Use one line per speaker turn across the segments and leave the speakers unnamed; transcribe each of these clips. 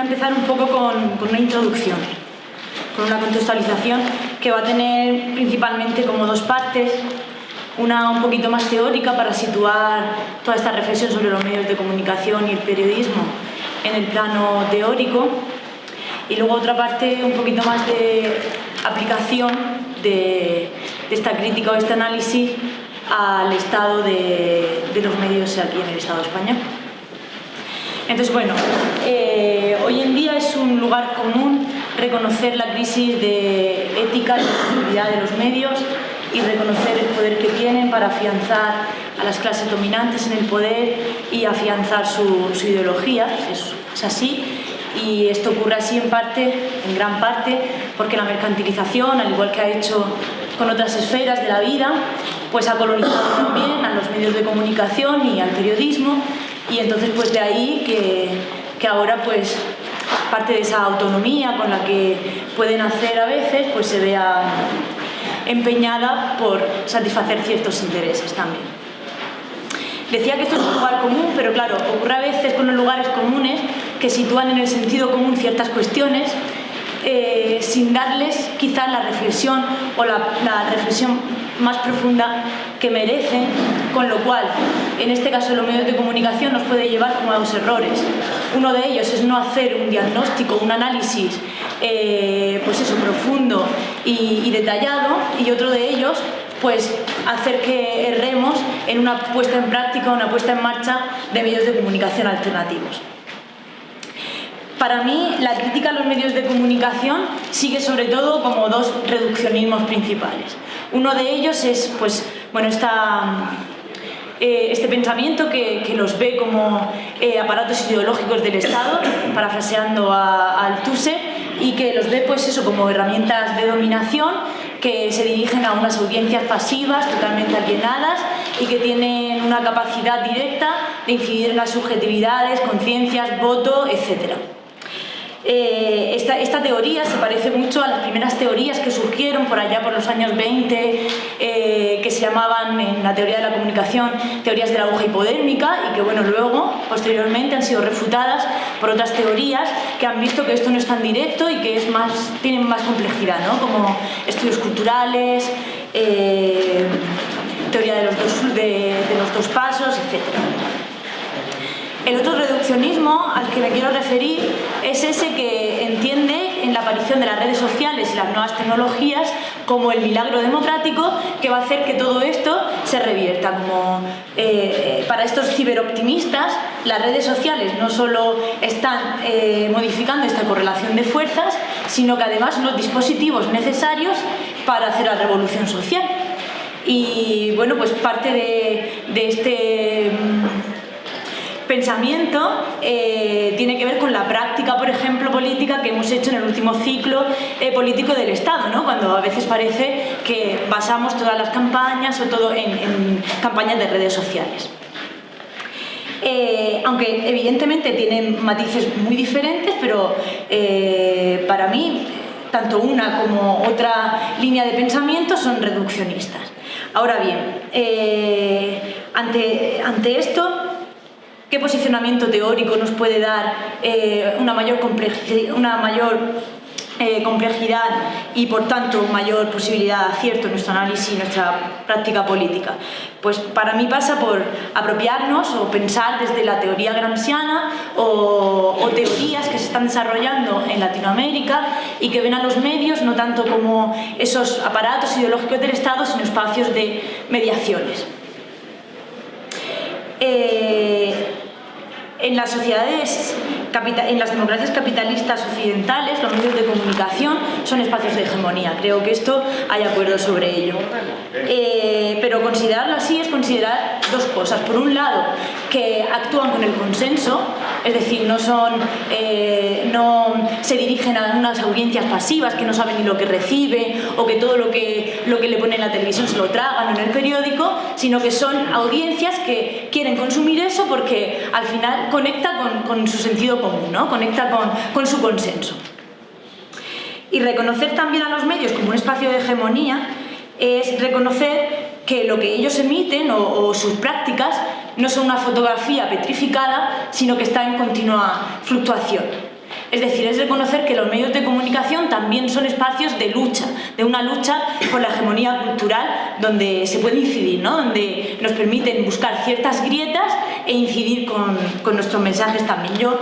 empezar un poco con una introducción, con una contextualización que va a tener principalmente como dos partes. Una un poquito más teórica para situar toda esta reflexión sobre los medios de comunicación y el periodismo en el plano teórico, y luego otra parte un poquito más de aplicación de esta crítica o este análisis al estado de los medios aquí en el Estado español. Entonces, bueno, hoy en día es un lugar común reconocer la crisis de ética y de seguridad de los medios y reconocer el poder que tienen para afianzar a las clases dominantes en el poder y afianzar su ideología. Es así, y esto ocurre así en gran parte, porque la mercantilización, al igual que ha hecho con otras esferas de la vida, pues ha colonizado también a los medios de comunicación y al periodismo, y entonces pues de ahí que ahora pues parte de esa autonomía con la que pueden hacer a veces pues se vea empeñada por satisfacer ciertos intereses también. Decía que esto es un lugar común, pero claro, ocurre a veces con los lugares comunes que sitúan en el sentido común ciertas cuestiones sin darles quizás la reflexión o la reflexión más profunda que merecen, con lo cual, en este caso los medios de comunicación nos puede llevar como a dos errores. Uno de ellos es no hacer un diagnóstico, un análisis pues eso, profundo y detallado, y otro de ellos pues hacer que erremos en una puesta en práctica, una puesta en marcha de medios de comunicación alternativos. Para mí, la crítica a los medios de comunicación sigue sobre todo como dos reduccionismos principales. Uno de ellos es, pues, bueno, este pensamiento que los ve como aparatos ideológicos del Estado, parafraseando a Althusser, y que los ve, pues eso, como herramientas de dominación que se dirigen a unas audiencias pasivas, totalmente alienadas, y que tienen una capacidad directa de incidir en las subjetividades, conciencias, voto, etc. Esta teoría se parece mucho a las primeras teorías que surgieron por allá por los años 20, que se llamaban en la teoría de la comunicación teorías de la aguja hipodérmica, y que bueno, luego, posteriormente, han sido refutadas por otras teorías que han visto que esto no es tan directo y que tienen más complejidad, ¿no? Como estudios culturales, teoría de los dos pasos, etc. El otro reduccionismo al que me quiero referir es ese que entiende en la aparición de las redes sociales y las nuevas tecnologías como el milagro democrático que va a hacer que todo esto se revierta. Como para estos ciberoptimistas, las redes sociales no solo están modificando esta correlación de fuerzas, sino que además son los dispositivos necesarios para hacer la revolución social. Y bueno, pues parte de este pensamiento tiene que ver con la práctica, por ejemplo, política que hemos hecho en el último ciclo político del Estado, ¿no? Cuando a veces parece que basamos todas las campañas o todo en campañas de redes sociales. Aunque evidentemente tienen matices muy diferentes, pero para mí tanto una como otra línea de pensamiento son reduccionistas. Ahora bien, ante esto, ¿qué posicionamiento teórico nos puede dar una mayor complejidad y, por tanto, mayor posibilidad de acierto en nuestro análisis y nuestra práctica política? Pues para mí pasa por apropiarnos o pensar desde la teoría gramsciana o teorías que se están desarrollando en Latinoamérica y que ven a los medios no tanto como esos aparatos ideológicos del Estado, sino espacios de mediaciones. En las sociedades, en las democracias capitalistas occidentales, los medios de comunicación son espacios de hegemonía. Creo que esto hay acuerdo sobre ello. Pero considerarlo así es considerar dos cosas. Por un lado, que actúan con el consenso, es decir, no se dirigen a unas audiencias pasivas que no saben ni lo que reciben o que todo lo que le ponen en la televisión se lo tragan o en el periódico, sino que son audiencias que quieren consumir eso porque al final conecta con su sentido común, ¿no? Conecta con su consenso. Y reconocer también a los medios como un espacio de hegemonía es reconocer que lo que ellos emiten o sus prácticas no son una fotografía petrificada, sino que está en continua fluctuación. Es decir, es reconocer que los medios de comunicación también son espacios de lucha, de una lucha por la hegemonía cultural donde se puede incidir, ¿no? Donde nos permiten buscar ciertas grietas e incidir con nuestros mensajes también. Yo,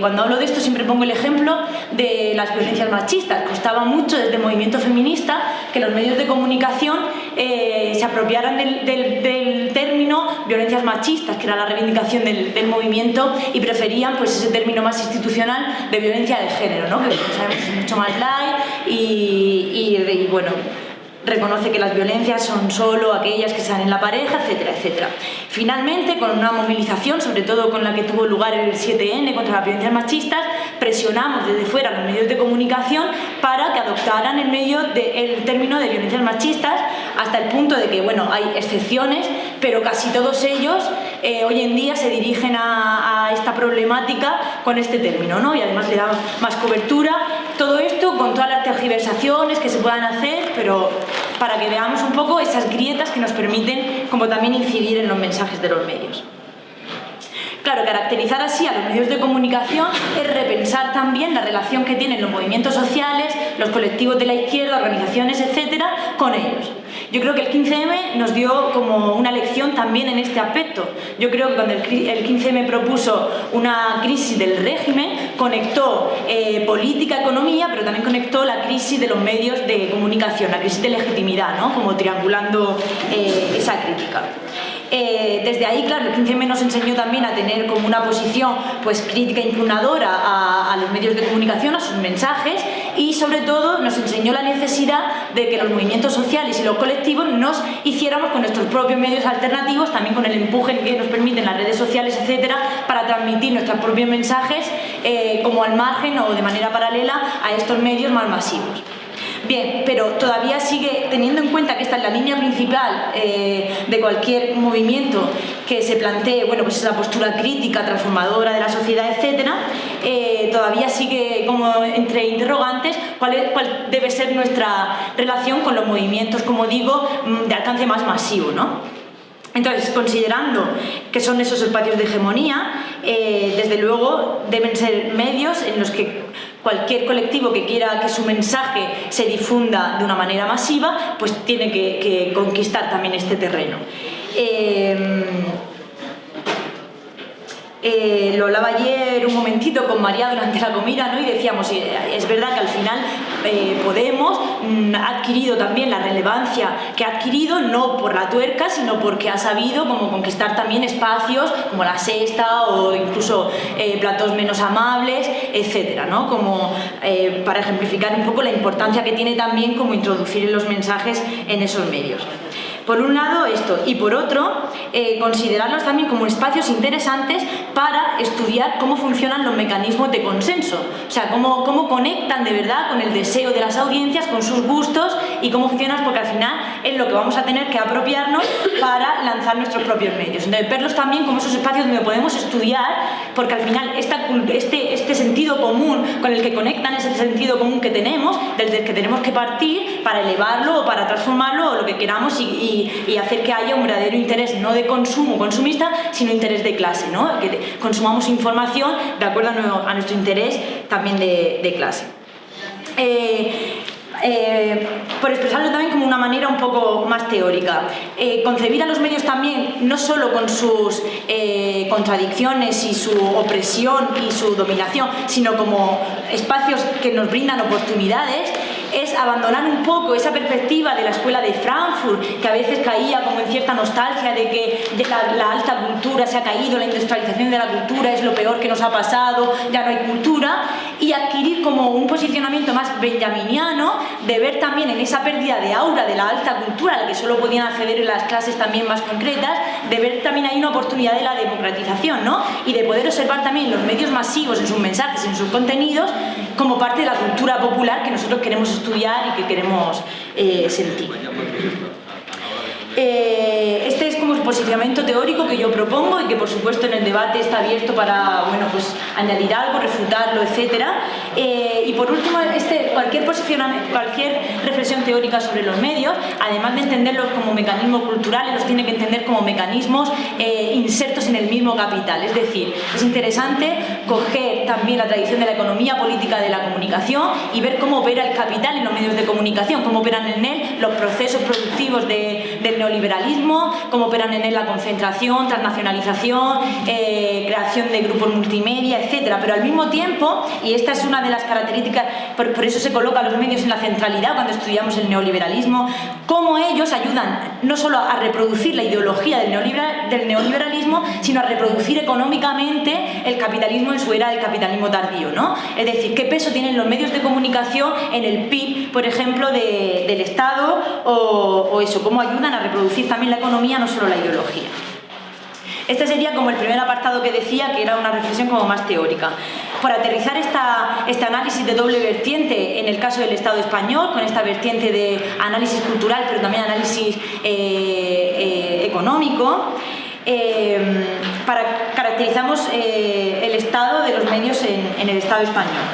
cuando hablo de esto, siempre pongo el ejemplo de las violencias machistas. Costaba mucho desde el movimiento feminista que los medios de comunicación se apropiaran del término violencias machistas, que era la reivindicación del movimiento, y preferían pues ese término más institucional de violencia de género, ¿no? Que sabemos es mucho más light y bueno, reconoce que las violencias son solo aquellas que se dan en la pareja, etcétera, etcétera. Finalmente, con una movilización, sobre todo con la que tuvo lugar el 7N contra las violencias machistas, presionamos desde fuera a los medios de comunicación para que adoptaran el término de violencias machistas, hasta el punto de que, bueno, hay excepciones, pero casi todos ellos hoy en día se dirigen a esta problemática con este término, ¿no? Y además le dan más cobertura. Todo esto con todas las tergiversaciones que se puedan hacer, pero para que veamos un poco esas grietas que nos permiten como también incidir en los mensajes de los medios. Claro, caracterizar así a los medios de comunicación es repensar también la relación que tienen los movimientos sociales, los colectivos de la izquierda, organizaciones, etcétera, con ellos. Yo creo que el 15M nos dio como una lección también en este aspecto. Yo creo que cuando el 15M propuso una crisis del régimen, conectó política, economía, pero también conectó la crisis de los medios de comunicación, la crisis de legitimidad, ¿no? Como triangulando esa crítica. Desde ahí, claro, el 15M nos enseñó también a tener como una posición pues crítica e impugnadora a los medios de comunicación, a sus mensajes, y sobre todo nos enseñó la necesidad de que los movimientos sociales y los colectivos nos hiciéramos con nuestros propios medios alternativos, también con el empuje que nos permiten las redes sociales, etcétera, para transmitir nuestros propios mensajes como al margen o de manera paralela a estos medios más masivos. Bien, pero todavía sigue, teniendo en cuenta que esta es la línea principal de cualquier movimiento que se plantee, bueno, pues esa postura crítica, transformadora de la sociedad, etcétera, todavía sigue como entre interrogantes cuál debe ser nuestra relación con los movimientos, como digo, de alcance más masivo, ¿no? Entonces, considerando que son esos espacios de hegemonía, desde luego deben ser medios en los que cualquier colectivo que quiera que su mensaje se difunda de una manera masiva, pues tiene que conquistar también este terreno. Lo hablaba ayer un momentito con María durante la comida, ¿no? Y decíamos, es verdad que al final Podemos ha adquirido también la relevancia que ha adquirido, no por la tuerca, sino porque ha sabido como conquistar también espacios como la Sexta o incluso platós menos amables, etcétera, ¿no? Como para ejemplificar un poco la importancia que tiene también como introducir los mensajes en esos medios. Por un lado esto, y por otro, considerarlos también como espacios interesantes para estudiar cómo funcionan los mecanismos de consenso, o sea, cómo conectan de verdad con el deseo de las audiencias, con sus gustos y cómo funcionan, porque al final es lo que vamos a tener que apropiarnos para lanzar nuestros propios medios. Entonces, verlos también como esos espacios donde podemos estudiar, porque al final este sentido común con el que conectan es el sentido común que tenemos, desde el que tenemos que partir para elevarlo o para transformarlo o lo que queramos y hacer que haya un verdadero interés, no de consumo consumista, sino interés de clase, ¿no? Que consumamos información de acuerdo a nuestro interés también de clase. Por expresarlo también como una manera un poco más teórica, concebir a los medios también no solo con sus contradicciones y su opresión y su dominación, sino como espacios que nos brindan oportunidades, es abandonar un poco esa perspectiva de la escuela de Frankfurt, que a veces caía como en cierta nostalgia de que la alta cultura se ha caído, la industrialización de la cultura es lo peor que nos ha pasado, ya no hay cultura, y adquirir como un posicionamiento más benjaminiano de ver también en esa pérdida de aura de la alta cultura a la que solo podían acceder en las clases también más concretas, de ver también ahí una oportunidad de la democratización, ¿no? Y de poder observar también los medios masivos en sus mensajes, en sus contenidos, como parte de la cultura popular que nosotros queremos estudiar y que queremos sentir. Este es como posicionamiento teórico que yo propongo y que por supuesto en el debate está abierto para, bueno, pues añadir algo, refutarlo, etcétera. Y por último, cualquier reflexión teórica sobre los medios, además de entenderlos como mecanismos culturales, los tiene que entender como mecanismos insertos en el mismo capital. Es decir, es interesante coger también la tradición de la economía política de la comunicación y ver cómo opera el capital en los medios de comunicación, cómo operan en él los procesos productivos del neoliberalismo, cómo operan en él la concentración, transnacionalización, creación de grupos multimedia, etcétera. Pero al mismo tiempo, y esta es una de las características, por eso se colocan los medios en la centralidad cuando estudiamos el neoliberalismo, cómo ellos ayudan no solo a reproducir la ideología del neoliberalismo, sino a reproducir económicamente el capitalismo en su era del capitalismo tardío, ¿no? Es decir, qué peso tienen los medios de comunicación en el PIB, por ejemplo, del Estado, o eso, cómo ayudan a reproducir también la economía, no solo la ideología. Este sería como el primer apartado que decía, que era una reflexión como más teórica. Por aterrizar este análisis de doble vertiente en el caso del Estado español, con esta vertiente de análisis cultural, pero también análisis económico, caracterizamos el estado de los medios en el Estado español.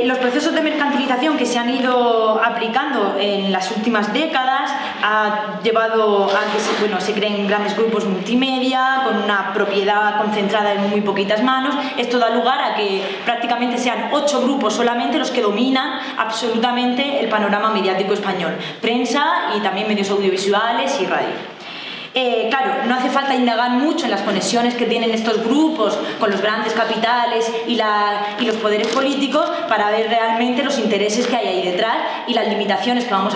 Los procesos de mercantilización que se han ido aplicando en las últimas décadas ha llevado a que se creen grandes grupos multimedia con una propiedad concentrada en muy poquitas manos. Esto da lugar a que prácticamente sean 8 grupos solamente los que dominan absolutamente el panorama mediático español: prensa y también medios audiovisuales y radio. Claro, no hace falta indagar mucho en las conexiones que tienen estos grupos con los grandes capitales y los poderes políticos para ver realmente los intereses que hay ahí detrás y las limitaciones que van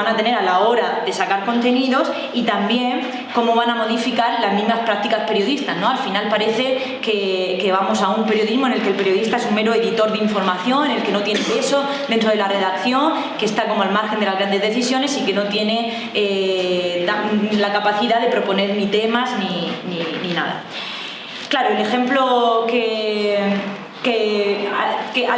a tener a la hora de sacar contenidos, y también cómo van a modificar las mismas prácticas periodistas, ¿no? Al final parece que vamos a un periodismo en el que el periodista es un mero editor de información, en el que no tiene peso dentro de la redacción, que está como al margen de las grandes decisiones y que no tiene la capacidad de proponer ni temas ni nada. Claro, el ejemplo al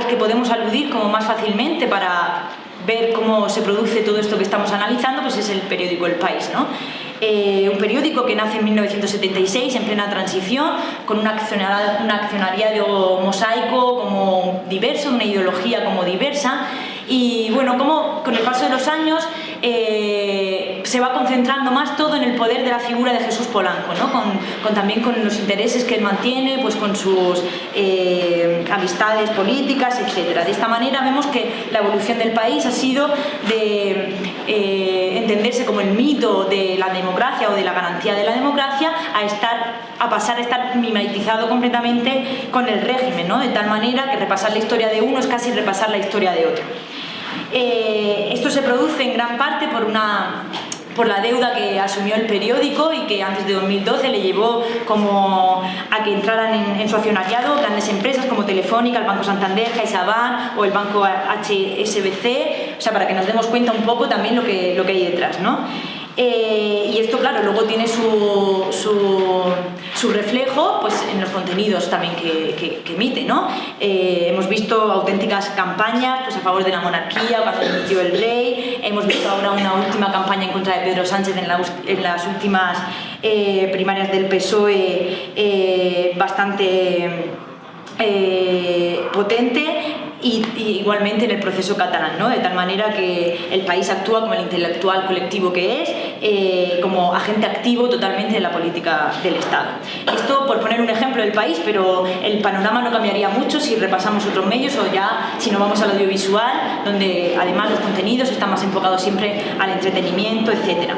que podemos aludir como más fácilmente para ver cómo se produce todo esto que estamos analizando, pues es el periódico El País, ¿no? Un periódico que nace en 1976, en plena transición, con un accionariado mosaico como diverso, una ideología como diversa, y bueno, como con el paso de los años se va concentrando más todo en el poder de la figura de Jesús Polanco, ¿no? También con los intereses que él mantiene, pues con sus amistades políticas, etc. De esta manera vemos que la evolución del país ha sido de entenderse como el mito de la democracia o de la garantía de la democracia a pasar a estar mimetizado completamente con el régimen, ¿no? De tal manera que repasar la historia de uno es casi repasar la historia de otro. Esto se produce en gran parte por la deuda que asumió el periódico y que antes de 2012 le llevó como a que entraran en su accionariado grandes empresas como Telefónica, el Banco Santander, CaixaBank o el Banco HSBC, o sea, para que nos demos cuenta un poco también lo que hay detrás, ¿no? Y esto, claro, luego tiene su reflejo pues, en los contenidos también que emite, ¿no? Hemos visto auténticas campañas pues, a favor de la monarquía, cuando dimitió el rey. Hemos visto ahora una última campaña en contra de Pedro Sánchez en las últimas primarias del PSOE, bastante potente. Y igualmente en el proceso catalán, ¿no? De tal manera que el país actúa como el intelectual colectivo que es, como agente activo totalmente de la política del Estado. Esto por poner un ejemplo del país, pero el panorama no cambiaría mucho si repasamos otros medios o ya si nos vamos al audiovisual, donde además los contenidos están más enfocados siempre al entretenimiento, etc.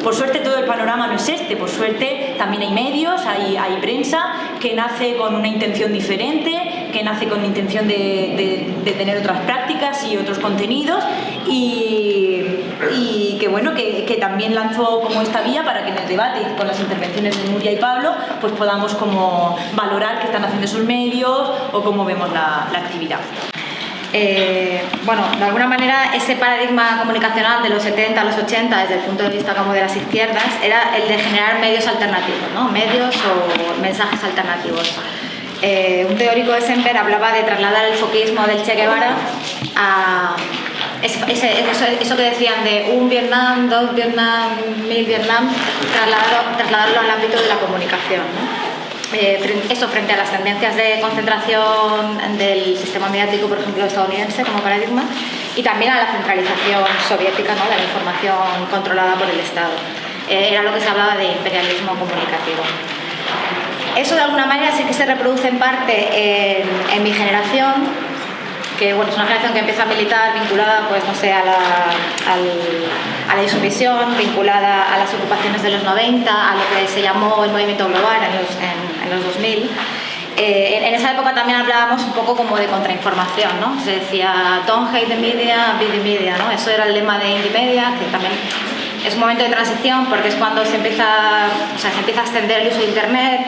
Por suerte todo el panorama no es este, por suerte también hay medios, hay prensa que nace con una intención diferente, que nace con intención de tener otras prácticas y otros contenidos y que bueno, que también lanzó como esta vía para que en el debate con las intervenciones de Nuria y Pablo pues podamos como valorar qué están haciendo esos medios o cómo vemos la actividad.
Bueno, de alguna manera ese paradigma comunicacional de los 70 a los 80 desde el punto de vista como de las izquierdas era el de generar medios alternativos, ¿no? Medios o mensajes alternativos. Un teórico de Semper hablaba de trasladar el foquismo del Che Guevara eso que decían de un Vietnam, dos Vietnam, 1000 Vietnam, trasladarlo al ámbito de la comunicación, ¿no? Eso frente a las tendencias de concentración del sistema mediático, por ejemplo, estadounidense como paradigma, y también a la centralización soviética, ¿no?, de la información controlada por el Estado. Era lo que se hablaba de imperialismo comunicativo. Eso de alguna manera sí que se reproduce en parte en mi generación, que bueno, es una generación que empieza a militar vinculada, pues no sé, a la insumisión, vinculada a las ocupaciones de los 90, a lo que se llamó el movimiento global en los 2000. En esa época también hablábamos un poco como de contrainformación, ¿no? Se decía don't hate the media, be the media, ¿no? Eso era el lema de Indymedia, que también es un momento de transición porque es cuando se empieza a extender el uso de Internet.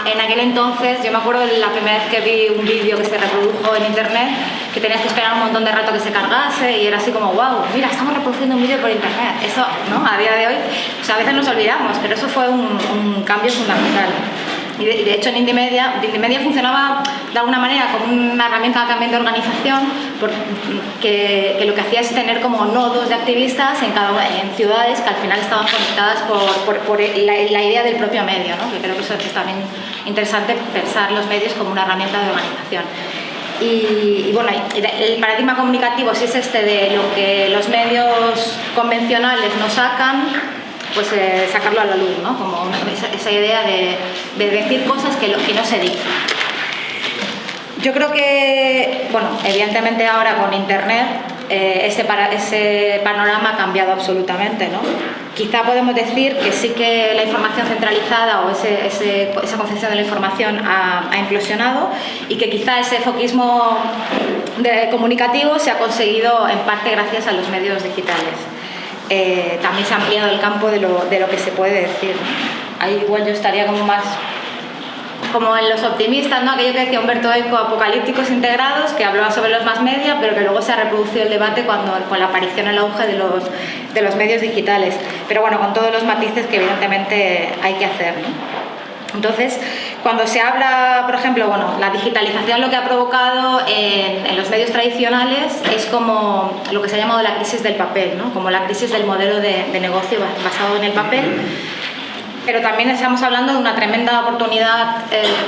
En aquel entonces, yo me acuerdo de la primera vez que vi un vídeo que se reprodujo en Internet, que tenías que esperar un montón de rato que se cargase y era así como, wow, mira, estamos reproduciendo un vídeo por Internet. Eso, ¿no?, a día de hoy, a veces nos olvidamos, pero eso fue un cambio fundamental. Y de hecho en Indymedia funcionaba de alguna manera como una herramienta también de organización, que lo que hacía es tener como nodos de activistas en ciudades que al final estaban conectadas por la idea del propio medio, ¿no? Que creo que eso es también interesante, pensar los medios como una herramienta de organización. Y bueno, el paradigma comunicativo sí es este de lo que los medios convencionales no sacan, pues sacarlo a la luz, ¿no? Como esa idea de decir cosas que no se dicen. Yo creo que, bueno, evidentemente ahora con Internet ese panorama ha cambiado absolutamente, ¿no? Quizá podemos decir que sí que la información centralizada o esa concepción de la información ha implosionado y que quizá ese foquismo comunicativo se ha conseguido en parte gracias a los medios digitales. También se ha ampliado el campo de lo que se puede decir. Ahí igual yo estaría como más como en los optimistas, ¿no? Aquello que decía Humberto Eco, apocalípticos integrados, que hablaba sobre los mass media, pero que luego se ha reproducido el debate con la aparición, el auge de los medios digitales. Pero bueno, con todos los matices que evidentemente hay que hacer, ¿no? Entonces, cuando se habla, por ejemplo, bueno, la digitalización lo que ha provocado en los medios tradicionales es como lo que se ha llamado la crisis del papel, ¿no? Como la crisis del modelo de negocio basado en el papel. Pero también estamos hablando de una tremenda oportunidad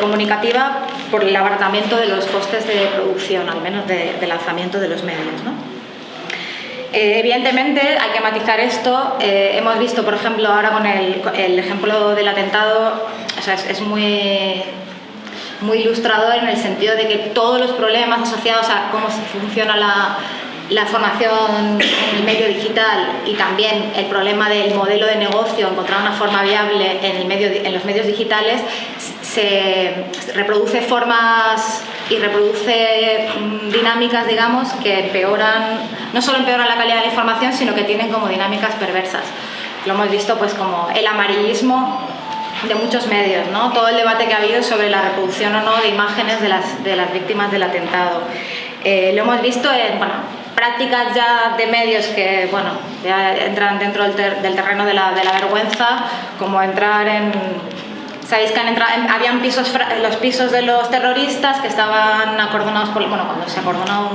comunicativa por el abaratamiento de los costes de producción, al menos de lanzamiento de los medios, ¿no? Evidentemente hay que matizar esto. Hemos visto, por ejemplo, ahora con el ejemplo del atentado, o sea, es muy ilustrador en el sentido de que todos los problemas asociados a cómo funciona la formación en el medio digital y también el problema del modelo de negocio, encontrar una forma viable en los medios digitales, se reproduce formas y reproduce dinámicas, digamos, que no solo empeoran la calidad de la información, sino que tienen como dinámicas perversas. Lo hemos visto pues como el amarillismo de muchos medios, ¿no? Todo el debate que ha habido sobre la reproducción o no de imágenes de las víctimas del atentado. Lo hemos visto en prácticas ya de medios que, bueno, ya entran dentro del terreno de la vergüenza, como entrar en... Sabéis que habían los pisos de los terroristas que estaban acordonados cuando se acordonó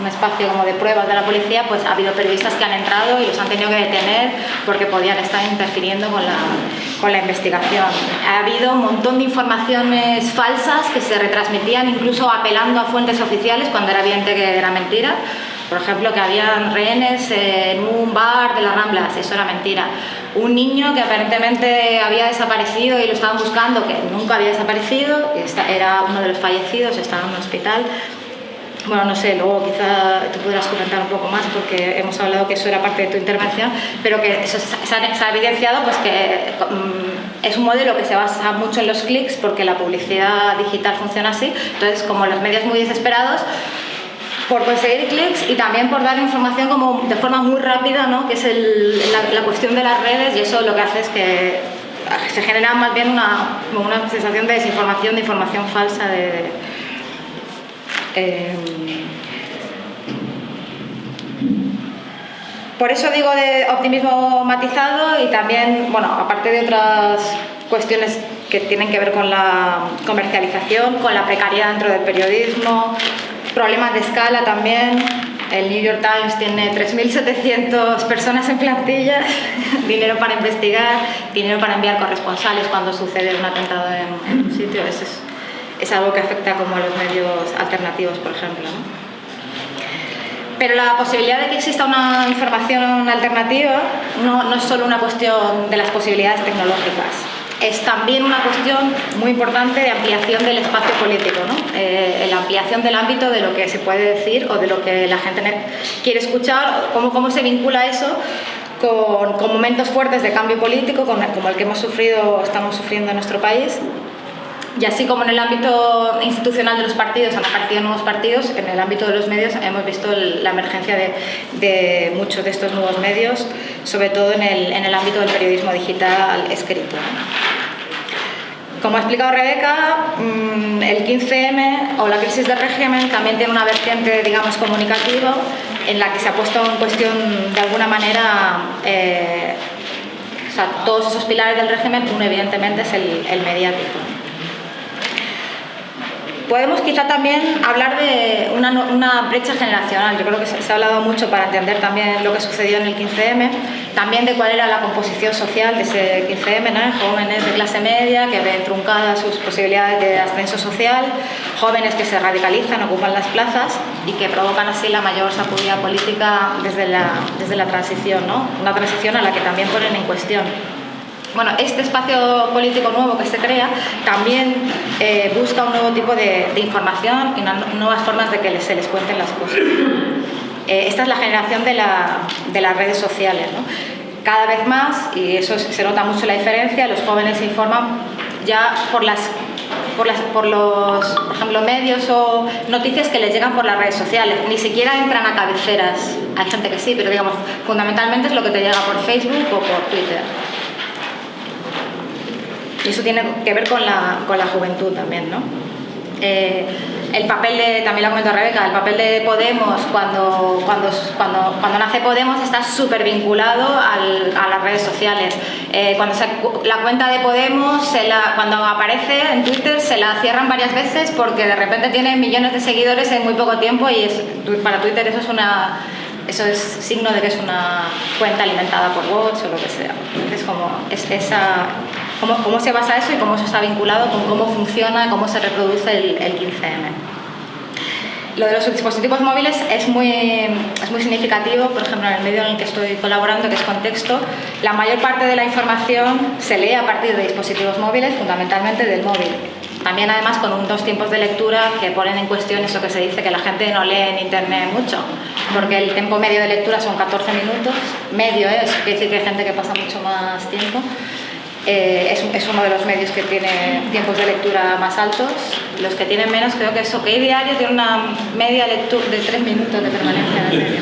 un espacio como de pruebas de la policía, pues ha habido periodistas que han entrado y los han tenido que detener porque podían estar interfiriendo con la investigación. Ha habido un montón de informaciones falsas que se retransmitían, incluso apelando a fuentes oficiales cuando era evidente que era mentira. Por ejemplo, que habían rehenes en un bar de las Ramblas, eso era mentira. Un niño que aparentemente había desaparecido y lo estaban buscando, que nunca había desaparecido, era uno de los fallecidos, estaba en un hospital. Bueno, no sé, luego quizá tú podrás comentar un poco más porque hemos hablado que eso era parte de tu intervención, pero que eso se ha evidenciado pues que es un modelo que se basa mucho en los clics porque la publicidad digital funciona así. Entonces, como los medios muy desesperados, por conseguir clics y también por dar información como de forma muy rápida, ¿no? Que es la cuestión de las redes, y eso lo que hace es que se genera más bien una sensación de desinformación, de información falsa, Por eso digo de optimismo matizado y también, bueno, aparte de otras cuestiones que tienen que ver con la comercialización, con la precariedad dentro del periodismo, problemas de escala también. El New York Times tiene 3.700 personas en plantilla, dinero para investigar, dinero para enviar corresponsales cuando sucede un atentado en un sitio. Eso es algo que afecta como a los medios alternativos, por ejemplo, ¿no? Pero la posibilidad de que exista una información alternativa no es solo una cuestión de las posibilidades tecnológicas, es también una cuestión muy importante de ampliación del espacio político, ¿no? La ampliación del ámbito de lo que se puede decir o de lo que la gente quiere escuchar, cómo se vincula eso con momentos fuertes de cambio político como el que estamos sufriendo en nuestro país. Y así como en el ámbito institucional de los partidos han aparecido nuevos partidos, en el ámbito de los medios hemos visto la emergencia de muchos de estos nuevos medios, sobre todo en el ámbito del periodismo digital escrito. Como ha explicado Rebeca, el 15M o la crisis del régimen también tiene una vertiente, digamos, comunicativa, en la que se ha puesto en cuestión de alguna manera todos esos pilares del régimen. Uno evidentemente es el mediático. Podemos quizá también hablar de una brecha generacional. Yo creo que se ha hablado mucho para entender también lo que sucedió en el 15M, también de cuál era la composición social de ese 15M, ¿no? Jóvenes de clase media que ven truncadas sus posibilidades de ascenso social, jóvenes que se radicalizan, ocupan las plazas y que provocan así la mayor sacudida política desde la transición, ¿no? Una transición a la que también ponen en cuestión. Bueno, este espacio político nuevo que se crea también busca un nuevo tipo de información y nuevas formas de que se les cuenten las cosas. Esta es la generación de las redes sociales, ¿no? Cada vez más, y eso se nota mucho la diferencia, los jóvenes se informan ya por ejemplo, medios o noticias que les llegan por las redes sociales. Ni siquiera entran a cabeceras. Hay gente que sí, pero digamos, fundamentalmente es lo que te llega por Facebook o por Twitter. Y eso tiene que ver con la juventud también, ¿no? El papel también lo ha comentado Rebeca, el papel de Podemos cuando nace Podemos está súper vinculado a las redes sociales. La cuenta de Podemos, cuando aparece en Twitter, se la cierran varias veces porque de repente tiene millones de seguidores en muy poco tiempo y para Twitter eso es signo de que es una cuenta alimentada por bots o lo que sea. Entonces, ¿cómo se basa eso y cómo eso está vinculado con cómo funciona, cómo se reproduce el 15M? Lo de los dispositivos móviles es muy significativo. Por ejemplo, en el medio en el que estoy colaborando, que es Contexto, la mayor parte de la información se lee a partir de dispositivos móviles, fundamentalmente del móvil. También, además, con dos tiempos de lectura que ponen en cuestión eso que se dice que la gente no lee en internet mucho, porque el tiempo medio de lectura son 14 minutos, medio, eso quiere decir que hay gente que pasa mucho más tiempo. Es uno de los medios que tiene tiempos de lectura más altos. Los que tienen menos, creo que es OK Diario, tiene una media lectura de 3 minutos de permanencia en el medio.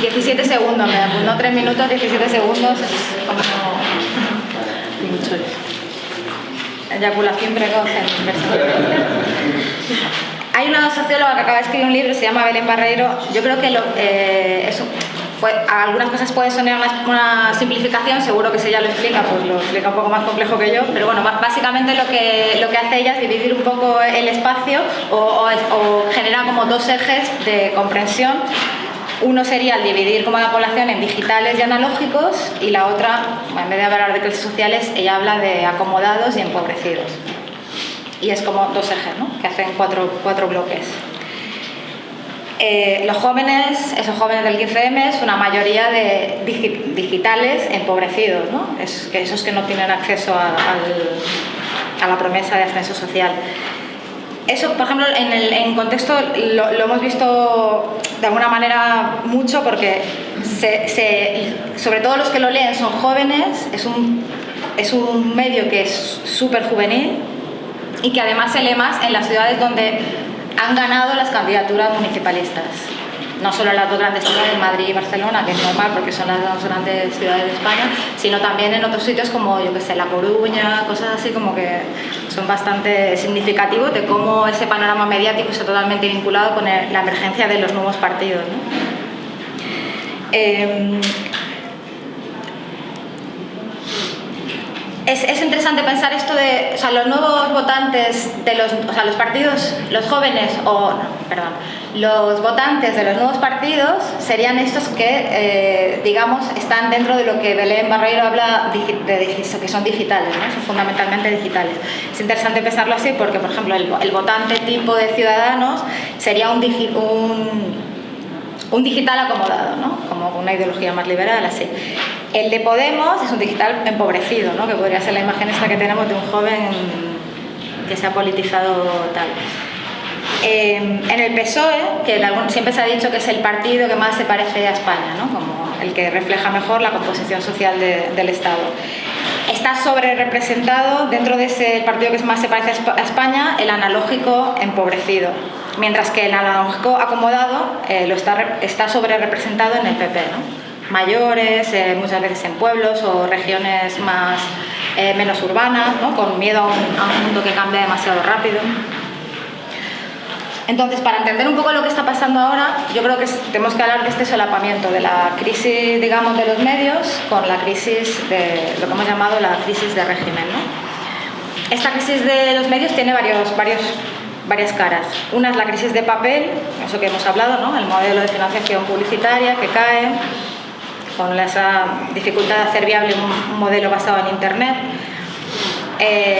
17 segundos, no 3 minutos, 17 segundos, es como mucho. Eyaculación precoz en personas. Hay una socióloga que acaba de escribir un libro, se llama Belén Barreiro. Yo creo que algunas cosas pueden sonar una simplificación, seguro que si ella lo explica, pues lo explica un poco más complejo que yo, pero bueno, básicamente lo que hace ella es dividir un poco el espacio o genera como dos ejes de comprensión. Uno sería el dividir como la población en digitales y analógicos, y la otra, en vez de hablar de clases sociales, ella habla de acomodados y empobrecidos. Y es como dos ejes, ¿no? Que hacen cuatro bloques. Los jóvenes, esos jóvenes del 15M, es una mayoría de digitales empobrecidos, ¿no? Esos que no tienen acceso a la promesa de ascenso social. Eso, por ejemplo, en Contexto lo hemos visto de alguna manera mucho porque sobre todo los que lo leen son jóvenes, es un medio que es súper juvenil y que además se lee más en las ciudades donde han ganado las candidaturas municipalistas. No solo en las dos grandes ciudades, Madrid y Barcelona, que es normal porque son las dos grandes ciudades de España, sino también en otros sitios como, yo que sé, La Coruña, cosas así como que son bastante significativos de cómo ese panorama mediático está totalmente vinculado con la emergencia de los nuevos partidos, ¿no? es interesante pensar esto de, o sea, los nuevos votantes de los partidos, los jóvenes, los votantes de los nuevos partidos serían estos que, digamos, están dentro de lo que Belén Barreiro habla que son digitales, ¿no? Son fundamentalmente digitales. Es interesante pensarlo así porque, por ejemplo, el votante tipo de Ciudadanos sería un digital acomodado, ¿no? Como una ideología más liberal, así. El de Podemos es un digital empobrecido, ¿no? Que podría ser la imagen esta que tenemos de un joven que se ha politizado tal. En el PSOE, que siempre se ha dicho que es el partido que más se parece a España, ¿no? Como el que refleja mejor la composición social del Estado. Está sobre representado dentro de ese partido que más se parece a España, el analógico empobrecido, mientras que el analógico acomodado está sobre representado en el PP, ¿no? Mayores, muchas veces en pueblos o regiones menos urbanas, ¿no? Con miedo a un mundo que cambia demasiado rápido. Entonces, para entender un poco lo que está pasando ahora, yo creo que tenemos que hablar de este solapamiento, de la crisis, digamos, de los medios con la crisis de lo que hemos llamado la crisis de régimen, ¿no? Esta crisis de los medios tiene varias caras. Una es la crisis de papel, eso que hemos hablado, ¿no? El modelo de financiación publicitaria que cae, con esa dificultad de hacer viable un modelo basado en Internet.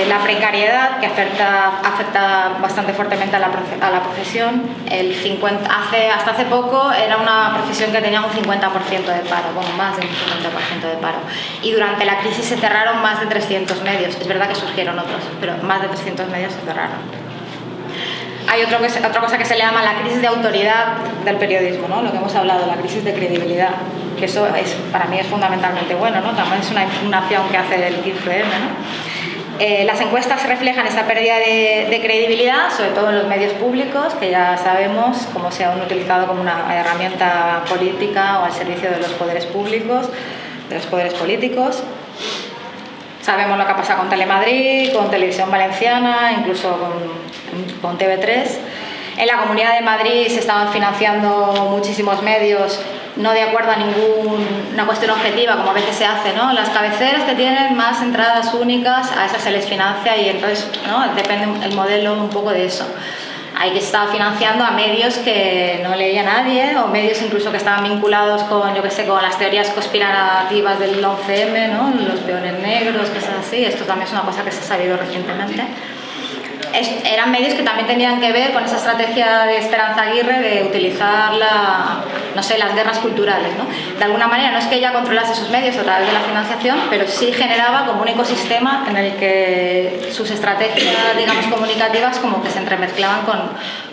La precariedad, que afecta bastante fuertemente a la profesión. Hasta hace poco era una profesión que tenía un 50% de paro, bueno, más de un 50% de paro. Y durante la crisis se cerraron más de 300 medios. Es verdad que surgieron otros, pero más de 300 medios se cerraron. Hay otra cosa que se le llama la crisis de autoridad del periodismo, ¿no? Lo que hemos hablado, la crisis de credibilidad, que eso para mí es fundamentalmente bueno, ¿no? También es una acción que hace el 15M, ¿no? Las encuestas reflejan esa pérdida de credibilidad, sobre todo en los medios públicos, que ya sabemos cómo se han utilizado como una herramienta política o al servicio de los poderes públicos, de los poderes políticos. Sabemos lo que ha pasado con Telemadrid, con Televisión Valenciana, incluso con TV3. En la Comunidad de Madrid se estaban financiando muchísimos medios no de acuerdo a ninguna cuestión objetiva, como a veces se hace, ¿no? Las cabeceras que tienen más entradas únicas, a esas se les financia y entonces, ¿no? Depende el modelo un poco de eso. Hay que estar financiando a medios que no leía nadie o medios incluso que estaban vinculados con, yo qué sé, con las teorías conspirativas del 11M, ¿no? Los peones negros, cosas así. Esto también es una cosa que se ha sabido recientemente. Eran medios que también tenían que ver con esa estrategia de Esperanza Aguirre de utilizar las guerras culturales, ¿no? De alguna manera no es que ella controlase esos medios a través de la financiación, pero sí generaba como un ecosistema en el que sus estrategias, digamos, comunicativas como que se entremezclaban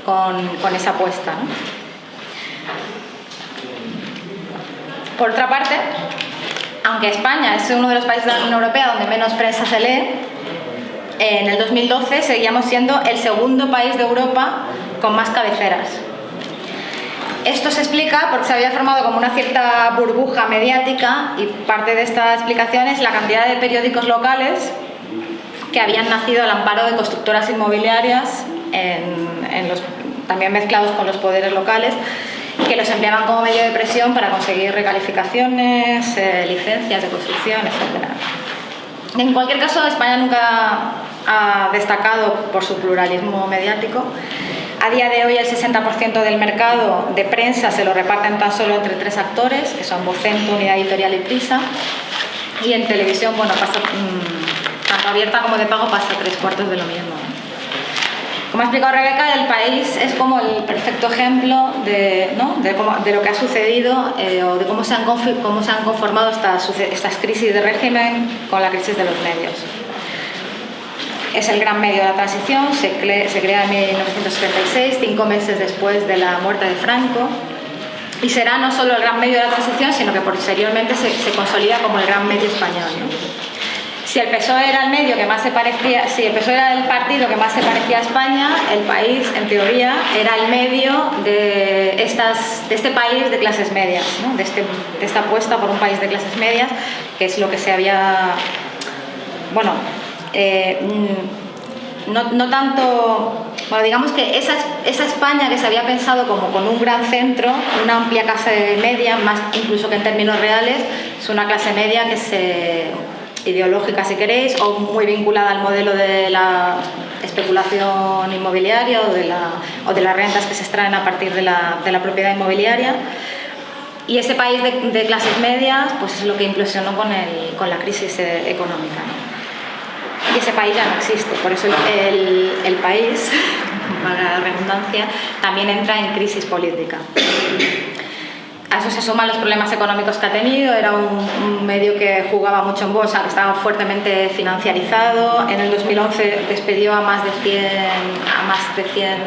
con esa apuesta, ¿no? Por otra parte, aunque España es uno de los países de la Unión Europea donde menos prensa se lee, en el 2012 seguíamos siendo el segundo país de Europa con más cabeceras. Esto se explica porque se había formado como una cierta burbuja mediática y parte de esta explicación es la cantidad de periódicos locales que habían nacido al amparo de constructoras inmobiliarias, también mezclados con los poderes locales, que los empleaban como medio de presión para conseguir recalificaciones, licencias de construcción, etc. En cualquier caso, España nunca ha destacado por su pluralismo mediático. A día de hoy el 60% del mercado de prensa se lo reparten tan solo entre 3 actores, que son Vocento, Unidad Editorial y Prisa. Y en televisión, bueno, tanto abierta como de pago pasa 3/4 de lo mismo. Como ha explicado Rebeca, el país es como el perfecto ejemplo de lo que ha sucedido o de cómo se han conformado estas crisis de régimen con la crisis de los medios. Es el gran medio de la transición, se crea en 1976, 5 meses después de la muerte de Franco, y será no solo el gran medio de la transición, sino que posteriormente se consolida como el gran medio español, ¿no? Si el PSOE era el medio que más se parecía, si el PSOE era el partido que más se parecía a España, el país, en teoría, era el medio de este país de clases medias, ¿no? de esta apuesta por un país de clases medias, que es lo que se había, bueno, no tanto, bueno, digamos que esa España que se había pensado como con un gran centro, una amplia clase media, más incluso que en términos reales, es una clase media que se ideológica, si queréis, o muy vinculada al modelo de la especulación inmobiliaria o de las rentas que se extraen a partir de la propiedad inmobiliaria. Y ese país de clases medias pues es lo que implosionó con la crisis económica, ¿no? Y ese país ya no existe, por eso el país, para la redundancia, también entra en crisis política. A eso se suman los problemas económicos que ha tenido. Era un medio que jugaba mucho en bolsa, que estaba fuertemente financiarizado. En el 2011 despidió a más de 100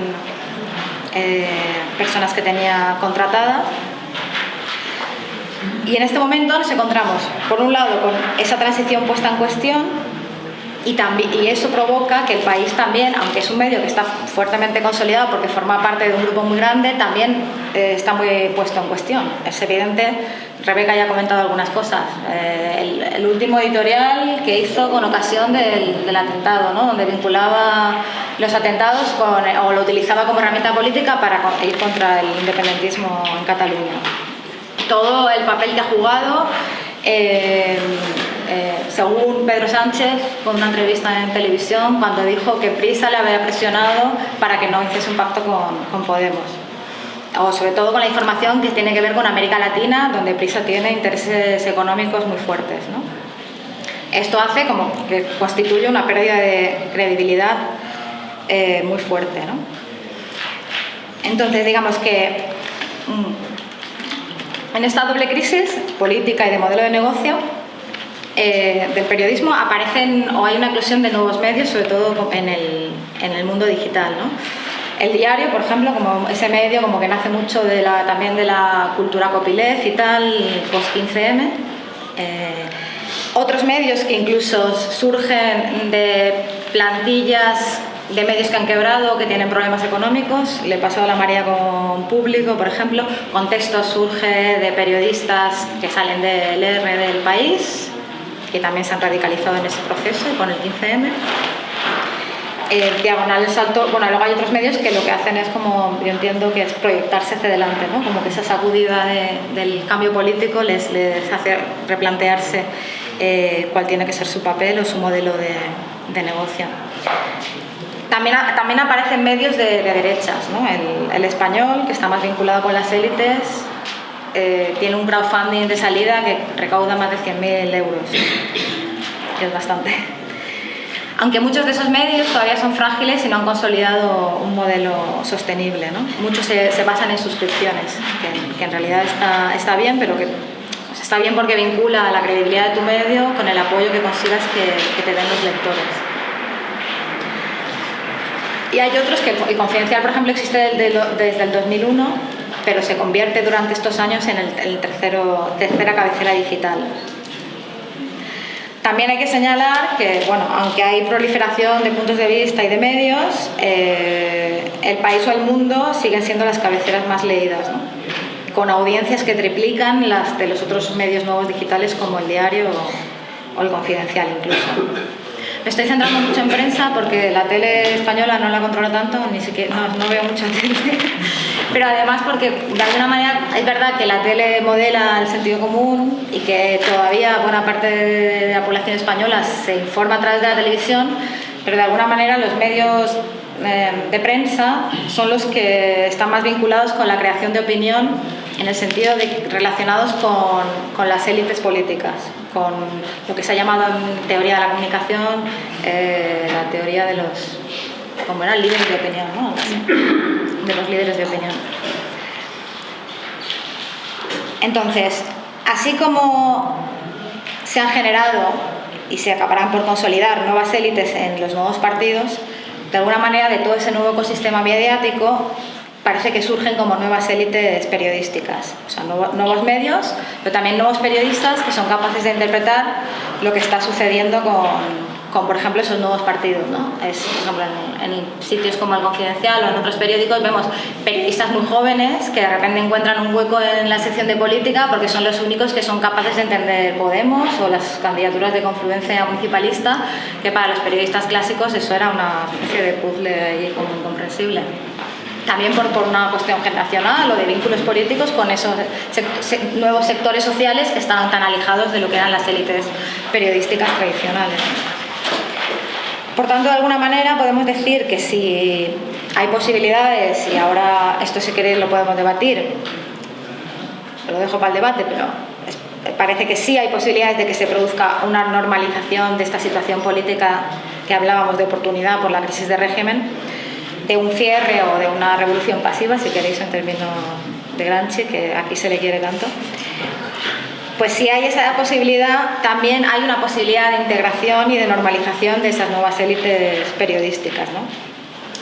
personas que tenía contratadas. Y en este momento nos encontramos, por un lado, con esa transición puesta en cuestión, y eso provoca que el país también, aunque es un medio que está fuertemente consolidado porque forma parte de un grupo muy grande, también está muy puesto en cuestión. Es evidente, Rebeca ya ha comentado algunas cosas. El último editorial que hizo con ocasión del atentado, ¿no? Donde vinculaba los atentados o lo utilizaba como herramienta política para ir contra el independentismo en Cataluña. Todo el papel que ha jugado, según Pedro Sánchez, con una entrevista en televisión, cuando dijo que Prisa le había presionado para que no hiciese un pacto con Podemos. O sobre todo con la información que tiene que ver con América Latina, donde Prisa tiene intereses económicos muy fuertes, ¿no? Esto hace como que constituye una pérdida de credibilidad muy fuerte, ¿no? Entonces, digamos que en esta doble crisis política y de modelo de negocio del periodismo aparecen o hay una eclosión de nuevos medios, sobre todo en el mundo digital, ¿no? El diario, por ejemplo, como ese medio como que nace mucho también de la cultura copyleft y tal, post-15M. Otros medios que incluso surgen de plantillas de medios que han quebrado, que tienen problemas económicos. Le pasó a la María con Público, por ejemplo. Contexto surge de periodistas que salen del ERE del País, que también se han radicalizado en ese proceso con el 15M. Diagonal Salto, bueno, luego hay otros medios que lo que hacen es como, yo entiendo que es proyectarse hacia adelante, ¿no? Como que esa sacudida del cambio político les hace replantearse cuál tiene que ser su papel o su modelo de negocio. También aparecen medios de derechas, ¿no? El Español, que está más vinculado con las élites, tiene un crowdfunding de salida que recauda más de 100.000 euros, que es bastante. Aunque muchos de esos medios todavía son frágiles y no han consolidado un modelo sostenible, ¿no? Muchos se basan en suscripciones, que en realidad está bien, pero que está bien porque vincula la credibilidad de tu medio con el apoyo que consigas que te den los lectores. Y hay otros que el Confidencial, por ejemplo, existe desde el 2001, pero se convierte durante estos años en el tercera cabecera digital. También hay que señalar que, bueno, aunque hay proliferación de puntos de vista y de medios, El País o El Mundo siguen siendo las cabeceras más leídas, ¿no? Con audiencias que triplican las de los otros medios nuevos digitales como El Diario o El Confidencial incluso. Me estoy centrando mucho en prensa porque la tele española no la controlo tanto, ni siquiera, no veo mucha tele, pero además porque de alguna manera es verdad que la tele modela el sentido común y que todavía buena parte de la población española se informa a través de la televisión, pero de alguna manera los medios de prensa son los que están más vinculados con la creación de opinión en el sentido de relacionados con las élites políticas, con lo que se ha llamado en teoría de la comunicación la teoría de los, como eran, líderes de opinión, ¿no? De los líderes de opinión. Entonces, así como se han generado y se acabarán por consolidar nuevas élites en los nuevos partidos, de alguna manera de todo ese nuevo ecosistema mediático parece que surgen como nuevas élites periodísticas, o sea, nuevos medios, pero también nuevos periodistas que son capaces de interpretar lo que está sucediendo con por ejemplo, esos nuevos partidos, ¿no? Por ejemplo, en sitios como El Confidencial o en otros periódicos vemos periodistas muy jóvenes que de repente encuentran un hueco en la sección de política porque son los únicos que son capaces de entender Podemos o las candidaturas de confluencia municipalista, que para los periodistas clásicos eso era una especie de puzzle ahí como incomprensible. también por una cuestión generacional o de vínculos políticos con esos nuevos sectores sociales que estaban tan alejados de lo que eran las élites periodísticas tradicionales. Por tanto, de alguna manera podemos decir que si hay posibilidades, y ahora esto si queréis lo podemos debatir, lo dejo para el debate, pero parece que sí hay posibilidades de que se produzca una normalización de esta situación política que hablábamos de oportunidad por la crisis de régimen, de un cierre o de una revolución pasiva, si queréis en términos de Gramsci, que aquí se le quiere tanto. Pues si hay esa posibilidad, también hay una posibilidad de integración y de normalización de esas nuevas élites periodísticas, ¿no?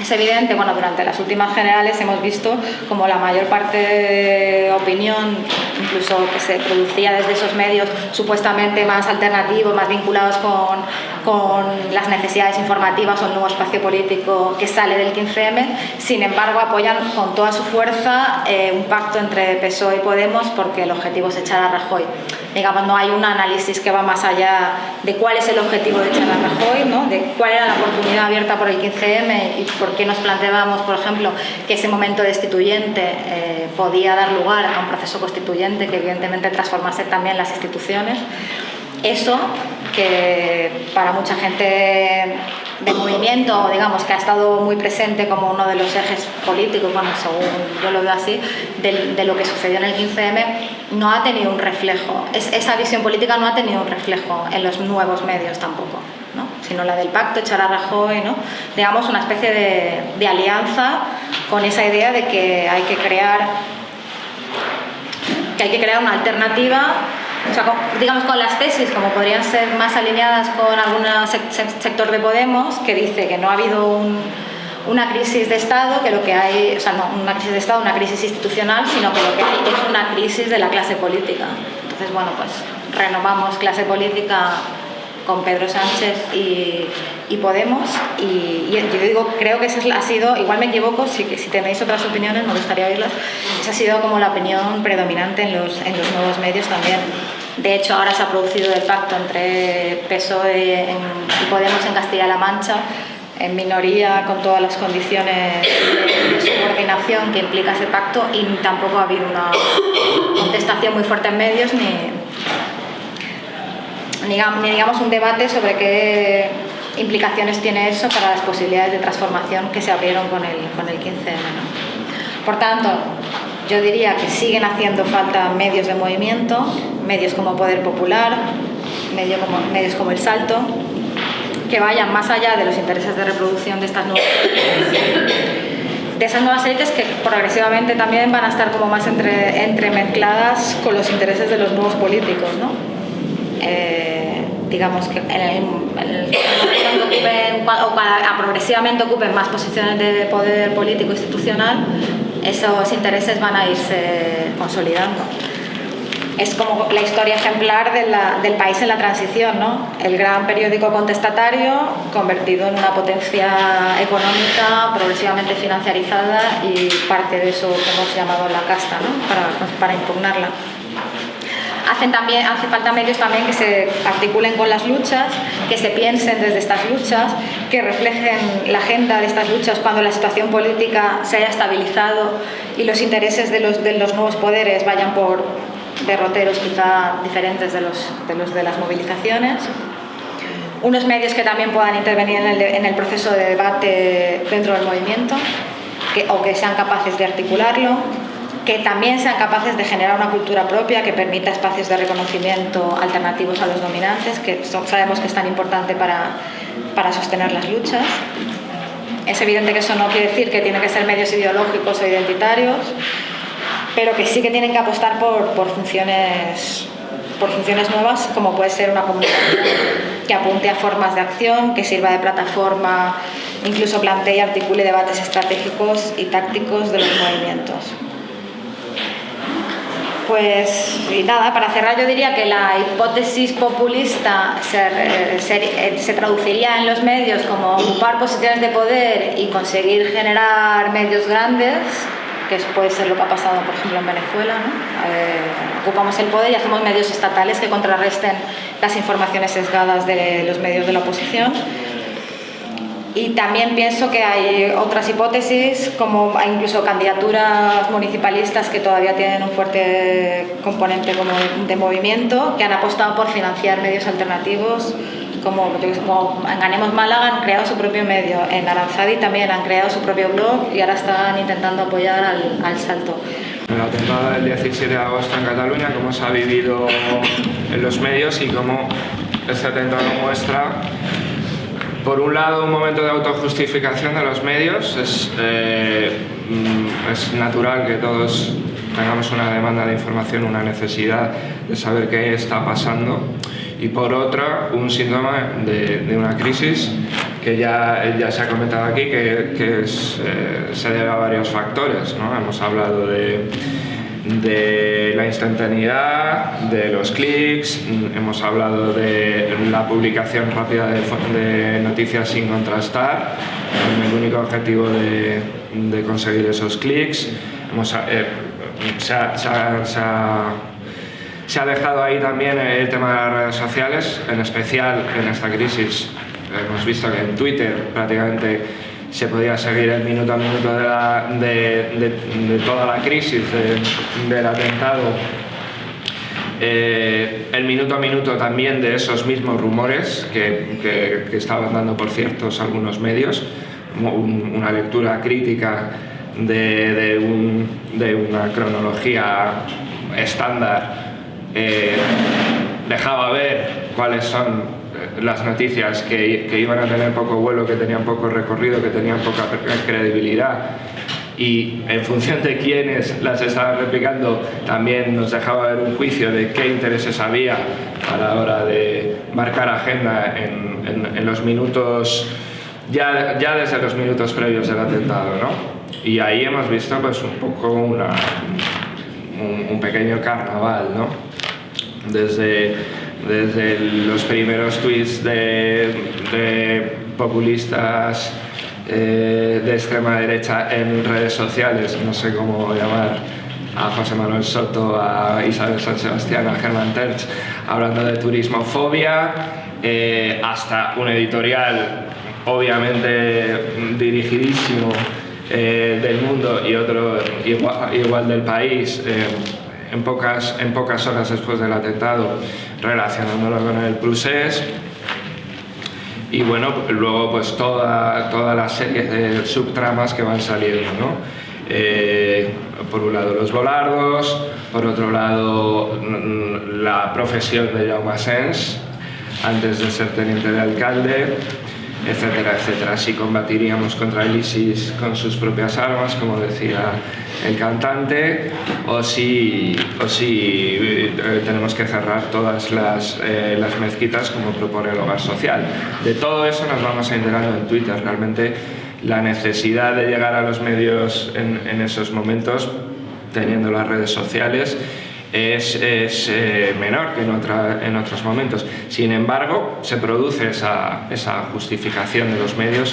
Es evidente, bueno, durante las últimas generales hemos visto como la mayor parte de opinión, incluso que se producía desde esos medios supuestamente más alternativos, más vinculados con las necesidades informativas o el nuevo espacio político que sale del 15M, sin embargo apoyan con toda su fuerza un pacto entre PSOE y Podemos porque el objetivo es echar a Rajoy. Digamos, no hay un análisis que va más allá de cuál es el objetivo de echar a Rajoy, ¿no? De cuál era la oportunidad abierta por el 15M y por qué nos planteábamos, por ejemplo, que ese momento destituyente podía dar lugar a un proceso constituyente que evidentemente transformase también las instituciones. Eso, que para mucha gente de movimiento, digamos, que ha estado muy presente como uno de los ejes políticos, bueno, según yo lo veo así, de lo que sucedió en el 15M, no ha tenido un reflejo. Esa visión política no ha tenido un reflejo en los nuevos medios tampoco, ¿no? Sino la del pacto, echar a Rajoy, ¿no? Digamos, una especie de alianza con esa idea de que hay que crear una alternativa. O sea, digamos, con las tesis, como podrían ser más alineadas con algún sector de Podemos, que dice que no ha habido una crisis de Estado, que lo que hay, o sea, no una crisis de Estado, una crisis institucional, sino que lo que hay es una crisis de la clase política. Entonces, bueno, pues renovamos clase política con Pedro Sánchez y Podemos, y yo digo, creo que esa ha sido, igual me equivoco, si tenéis otras opiniones me gustaría oírlas, esa ha sido como la opinión predominante en los nuevos medios también. De hecho, ahora se ha producido el pacto entre PSOE y Podemos en Castilla-La Mancha, en minoría, con todas las condiciones de subordinación que implica ese pacto, y tampoco ha habido una contestación muy fuerte en medios ni digamos un debate sobre qué implicaciones tiene eso para las posibilidades de transformación que se abrieron con el 15M, ¿no? Por tanto, yo diría que siguen haciendo falta medios de movimiento, medios como Poder Popular, medios como El Salto, que vayan más allá de los intereses de reproducción de estas nuevas élites, que progresivamente también van a estar como más entremezcladas con los intereses de los nuevos políticos, ¿no? Digamos que progresivamente ocupen más posiciones de poder político institucional, esos intereses van a irse consolidando. Es como la historia ejemplar del país en la transición, ¿no? El gran periódico contestatario convertido en una potencia económica progresivamente financiarizada, y parte de eso que hemos llamado la casta, ¿no? Para impugnarla. Hace falta medios también que se articulen con las luchas, que se piensen desde estas luchas, que reflejen la agenda de estas luchas cuando la situación política se haya estabilizado y los intereses de los nuevos poderes vayan por derroteros quizá diferentes de los de las movilizaciones. Unos medios que también puedan intervenir en el proceso de debate dentro del movimiento, o que sean capaces de articularlo, que también sean capaces de generar una cultura propia que permita espacios de reconocimiento alternativos a los dominantes, que sabemos que es tan importante para sostener las luchas. Es evidente que eso no quiere decir que tienen que ser medios ideológicos o identitarios, pero que sí que tienen que apostar por funciones nuevas, como puede ser una comunicación que apunte a formas de acción, que sirva de plataforma, incluso plantee y articule debates estratégicos y tácticos de los movimientos. Pues, y nada, para cerrar yo diría que la hipótesis populista se traduciría en los medios como ocupar posiciones de poder y conseguir generar medios grandes, que puede ser lo que ha pasado, por ejemplo, en Venezuela, ¿no? Ocupamos el poder y hacemos medios estatales que contrarresten las informaciones sesgadas de los medios de la oposición. Y también pienso que hay otras hipótesis, como hay incluso candidaturas municipalistas que todavía tienen un fuerte componente como de movimiento, que han apostado por financiar medios alternativos, como en Ganemos Málaga han creado su propio medio, en Aranzadi también han creado su propio blog y ahora están intentando apoyar al Salto.
El atentado del 17 de agosto en Cataluña, cómo se ha vivido en los medios y cómo este atentado muestra, por un lado, un momento de autojustificación de los medios. Es natural que todos tengamos una demanda de información, una necesidad de saber qué está pasando, y por otra, un síntoma de una crisis que ya se ha comentado aquí, que se debe a varios factores, ¿no? Hemos hablado de la instantaneidad, de los clics, hemos hablado de la publicación rápida de noticias sin contrastar, con el único objetivo de conseguir esos clics. Se ha dejado ahí también el tema de las redes sociales, en especial en esta crisis. Hemos visto que en Twitter prácticamente se podía seguir el minuto a minuto de toda la crisis del atentado, el minuto a minuto también de esos mismos rumores que estaban dando por ciertos algunos medios, una lectura crítica de una cronología estándar. Dejaba ver cuáles son las noticias que iban a tener poco vuelo, que tenían poco recorrido, que tenían poca credibilidad, y en función de quiénes las estaban replicando también nos dejaba ver un juicio de qué intereses había a la hora de marcar agenda en los minutos, ya desde los minutos previos del atentado, ¿no? Y ahí hemos visto pues un poco un pequeño carnaval, ¿no? Desde los primeros tweets de populistas de extrema derecha en redes sociales, no sé cómo llamar a José Manuel Soto, a Isabel San Sebastián, a Germán Terch, hablando de turismofobia, hasta un editorial obviamente dirigidísimo del Mundo y otro igual del País, en pocas horas después del atentado, relacionándolo con el procés. Y bueno, luego pues toda la serie de subtramas que van saliendo, ¿no? Por un lado los volardos, por otro lado la profesión de Jaume Asens antes de ser teniente de alcalde, etcétera, etcétera. Si combatiríamos contra el ISIS con sus propias armas, como decía el cantante, o si tenemos que cerrar todas las mezquitas, como propone el Hogar Social. De todo eso nos vamos a enterando en Twitter. Realmente la necesidad de llegar a los medios en esos momentos, teniendo las redes sociales, es menor que en otros momentos. Sin embargo, se produce esa justificación de los medios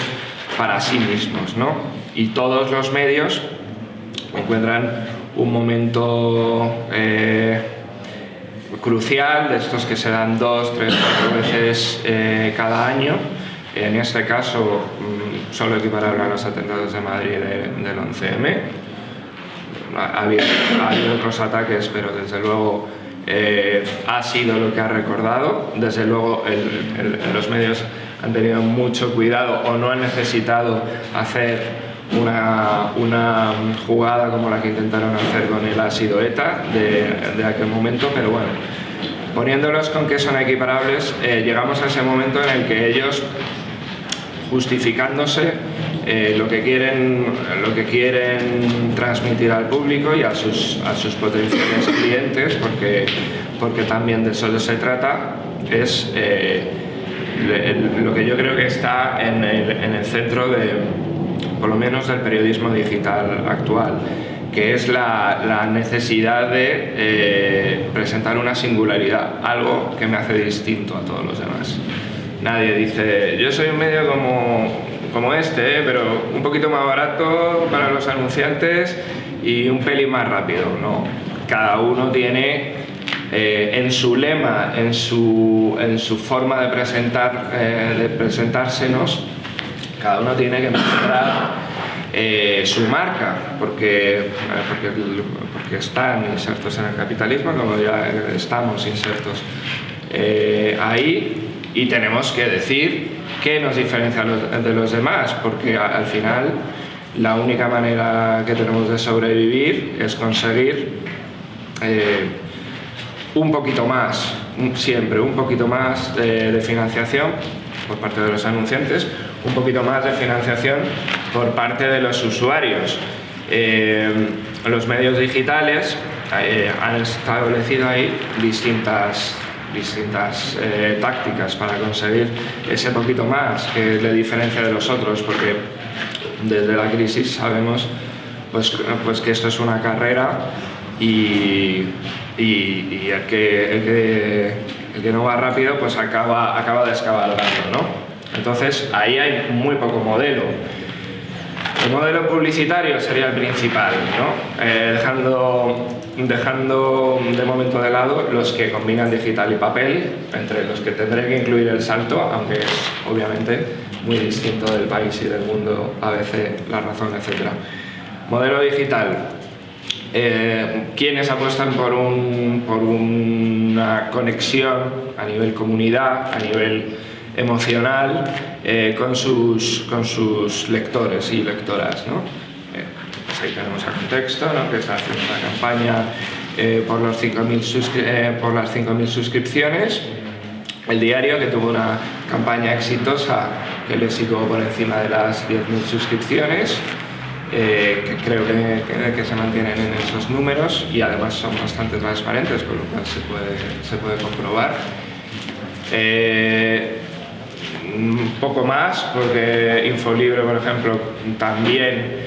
para sí mismos, ¿no? Y todos los medios encuentran un momento crucial, de estos que se dan 2, 3, 4 veces cada año. En este caso, solo equiparable a los atentados de Madrid del 11M. Ha habido otros ataques, pero desde luego ha sido lo que ha recordado. Desde luego los medios han tenido mucho cuidado o no han necesitado hacer una jugada como la que intentaron hacer con el ácido ETA de aquel momento, pero bueno, poniéndolos con que son equiparables, llegamos a ese momento en el que ellos, justificándose, lo que quieren transmitir al público y a sus potenciales clientes, porque también de eso se trata, es lo que yo creo que está en el centro por lo menos del periodismo digital actual, que es la necesidad de presentar una singularidad, algo que me hace distinto a todos los demás. Nadie dice, yo soy un medio como este, pero un poquito más barato para los anunciantes y un pelín más rápido. No, cada uno tiene en su lema, en su forma de presentársenos, Cada uno tiene que mostrar su marca, porque están insertos en el capitalismo, como ya estamos insertos ahí, y tenemos que decir qué nos diferencia de los demás, porque al final la única manera que tenemos de sobrevivir es conseguir un poquito más, siempre un poquito más de financiación por parte de los anunciantes, un poquito más de financiación por parte de los usuarios. Los medios digitales han establecido ahí distintas tácticas para conseguir ese poquito más que le diferencia de los otros, porque desde la crisis sabemos pues que esto es una carrera y el que no va rápido pues acaba descabalgando, ¿no? Entonces ahí hay muy poco modelo. El modelo publicitario sería el principal, ¿no? Dejando de momento de lado los que combinan digital y papel, entre los que tendré que incluir el salto, aunque es obviamente muy distinto del país y del mundo, a veces la razón, etc. Modelo digital. Quienes apuestan por una conexión a nivel comunidad, a nivel emocional, con sus lectores y lectoras, ¿no? Pues ahí tenemos el contexto, ¿no? Que está haciendo una campaña por las 5.000 suscripciones. El Diario, que tuvo una campaña exitosa que le situó por encima de las 10.000 suscripciones, que creo que se mantienen en esos números y además son bastante transparentes, con lo cual se puede comprobar. Un poco más, porque Infolibre, por ejemplo, también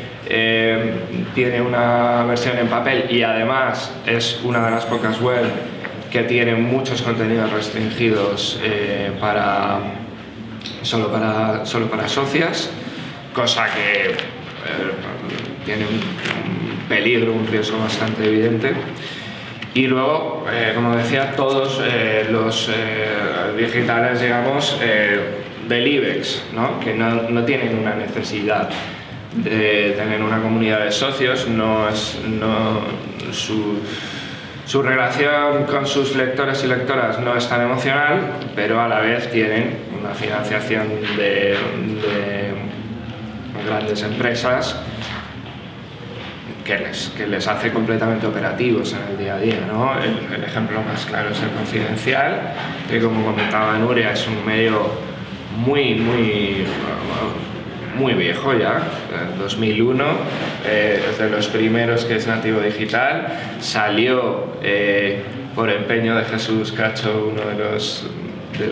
tiene una versión en papel y además es una de las pocas web que tiene muchos contenidos restringidos solo para socias, cosa que tiene un peligro, un riesgo bastante evidente. Y luego, como decía, todos los digitales, digamos, del IBEX, ¿no? Que no tienen una necesidad de tener una comunidad de socios, su relación con sus lectores y lectoras no es tan emocional, pero a la vez tienen una financiación de grandes empresas que les hace completamente operativos en el día a día, ¿no? El ejemplo más claro es El Confidencial, que, como comentaba Nuria, es un medio muy viejo ya, 2001, es de los primeros que es nativo digital, salió por empeño de Jesús Cacho, uno de